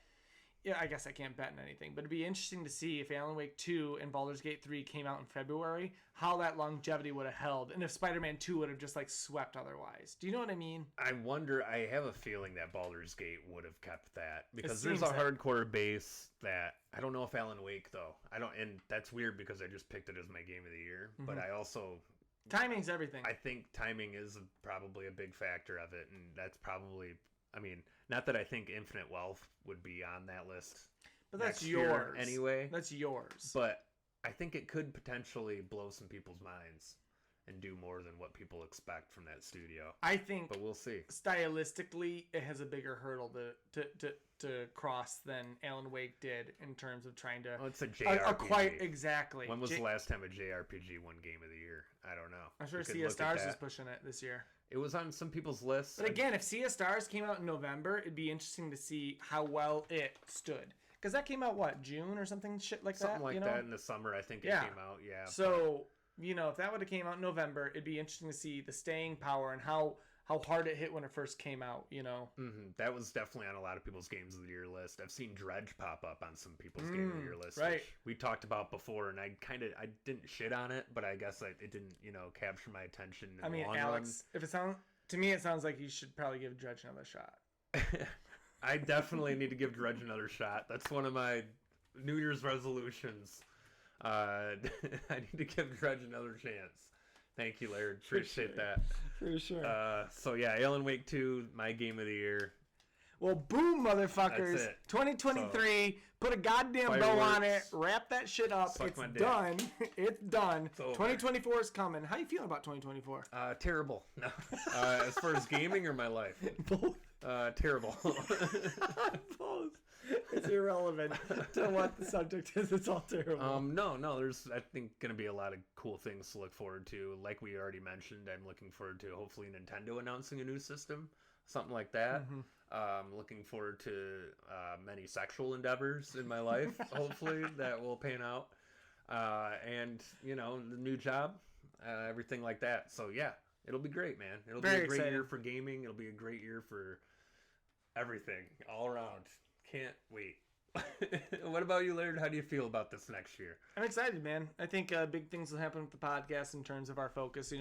yeah, I guess I can't bet on anything, but it'd be interesting to see if Alan Wake 2 and Baldur's Gate 3 came out in February, how that longevity would have held, and if Spider-Man 2 would have just like swept otherwise. Do you know what I mean? I wonder, I have a feeling that Baldur's Gate would have kept that, because there's a hardcore base that, I don't know if Alan Wake though, and that's weird because I just picked it as my Game of the Year, but I also Timing's everything. I think timing is probably a big factor of it, and that's probably, I mean, not that I think Infinite Wealth would be on that list. But that's next year yours. anyway. That's yours. But I think it could potentially blow some people's minds and do more than what people expect from that studio. I think, but we'll see. Stylistically, it has a bigger hurdle to cross than Alan Wake did in terms of trying to. Oh, it's a JRPG. Quite exactly. When was the last time a JRPG won Game of the Year? I don't know. I'm sure Sea of Stars is pushing it this year. It was on some people's lists. But again, if Sea of Stars came out in November, it'd be interesting to see how well it stood. Because that came out, what, June or something shit like something that? Something like that in the summer, I think it came out, yeah. So, if that would have came out in November, it'd be interesting to see the staying power and how hard it hit when it first came out, That was definitely on a lot of people's Games of the Year list. I've seen Dredge pop up on some people's Game of the Year list, right. which we talked about before, and I didn't shit on it, but I guess it didn't, capture my attention in the long Alex, to me, it sounds like you should probably give Dredge another shot. I definitely need to give Dredge another shot. That's one of my New Year's resolutions. I need to give Dredge another chance. Thank you, Laird. Appreciate that. For sure. So yeah, Alan Wake 2, my Game of the Year. Well, boom, motherfuckers. That's it. 2023. Put a goddamn bow on it. Wrap that shit up. It's done. It's done. 2024 is coming. How you feeling about 2024? Terrible. No. As far as gaming or my life? Both. Terrible. Both. It's irrelevant to what the subject is. It's all terrible. No. There's, I think, going to be a lot of cool things to look forward to. Like we already mentioned, I'm looking forward to hopefully Nintendo announcing a new system, something like that. Looking forward to many sexual endeavors in my life, hopefully, that will pan out. And, the new job, everything like that. So, yeah, it'll be great, man. It'll be a great year for gaming. It'll be a great year for everything all around. Can't wait. What about you, Laird? How do you feel about this next year? I'm excited, man. I think big things will happen with the podcast in terms of our focus.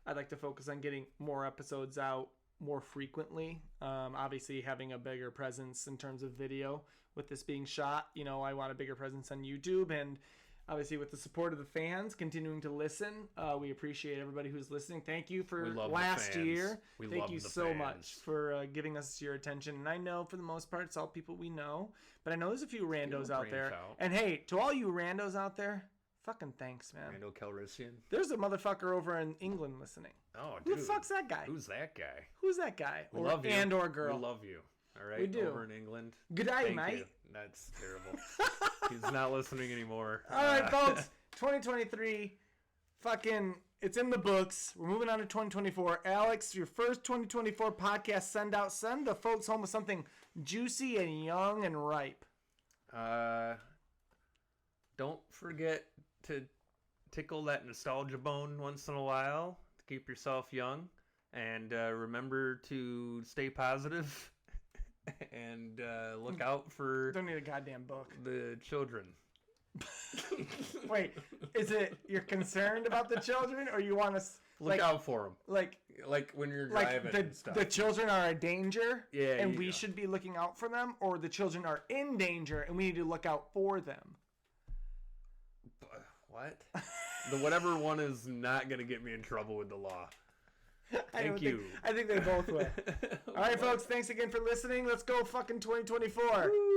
I'd like to focus on getting more episodes out more frequently. Obviously, having a bigger presence in terms of video with this being shot. I want a bigger presence on YouTube, and obviously with the support of the fans continuing to listen. We appreciate everybody who's listening. Thank you for last year. Thank you so much for giving us your attention. And I know for the most part it's all people we know, but I know there's a few randos out there. And hey, to all you randos out there, fucking thanks, man. Randall Calrissian. There's a motherfucker over in England listening. Oh, dude. Who the fuck's that guy? Who's that guy? Who's that guy? We love you. And or girl. We love you. All right. We do. Over in England. Good day, Thank mate. You. That's terrible. He's not listening anymore. All right, folks. 2023. Fucking, it's in the books. We're moving on to 2024. Alex, your first 2024 podcast send out. Send the folks home with something juicy and young and ripe. Don't forget to tickle that nostalgia bone once in a while to keep yourself young, and remember to stay positive and look out for don't need a goddamn book. The children. Wait, is it you're concerned about the children, or you want to look out for them? Like when you're driving and stuff. The children are a danger, yeah, and we should be looking out for them, or the children are in danger and we need to look out for them. What? The whatever one is not going to get me in trouble with the law. Thank you. I think they both will. All right, folks. Thanks again for listening. Let's go fucking 2024. Woo!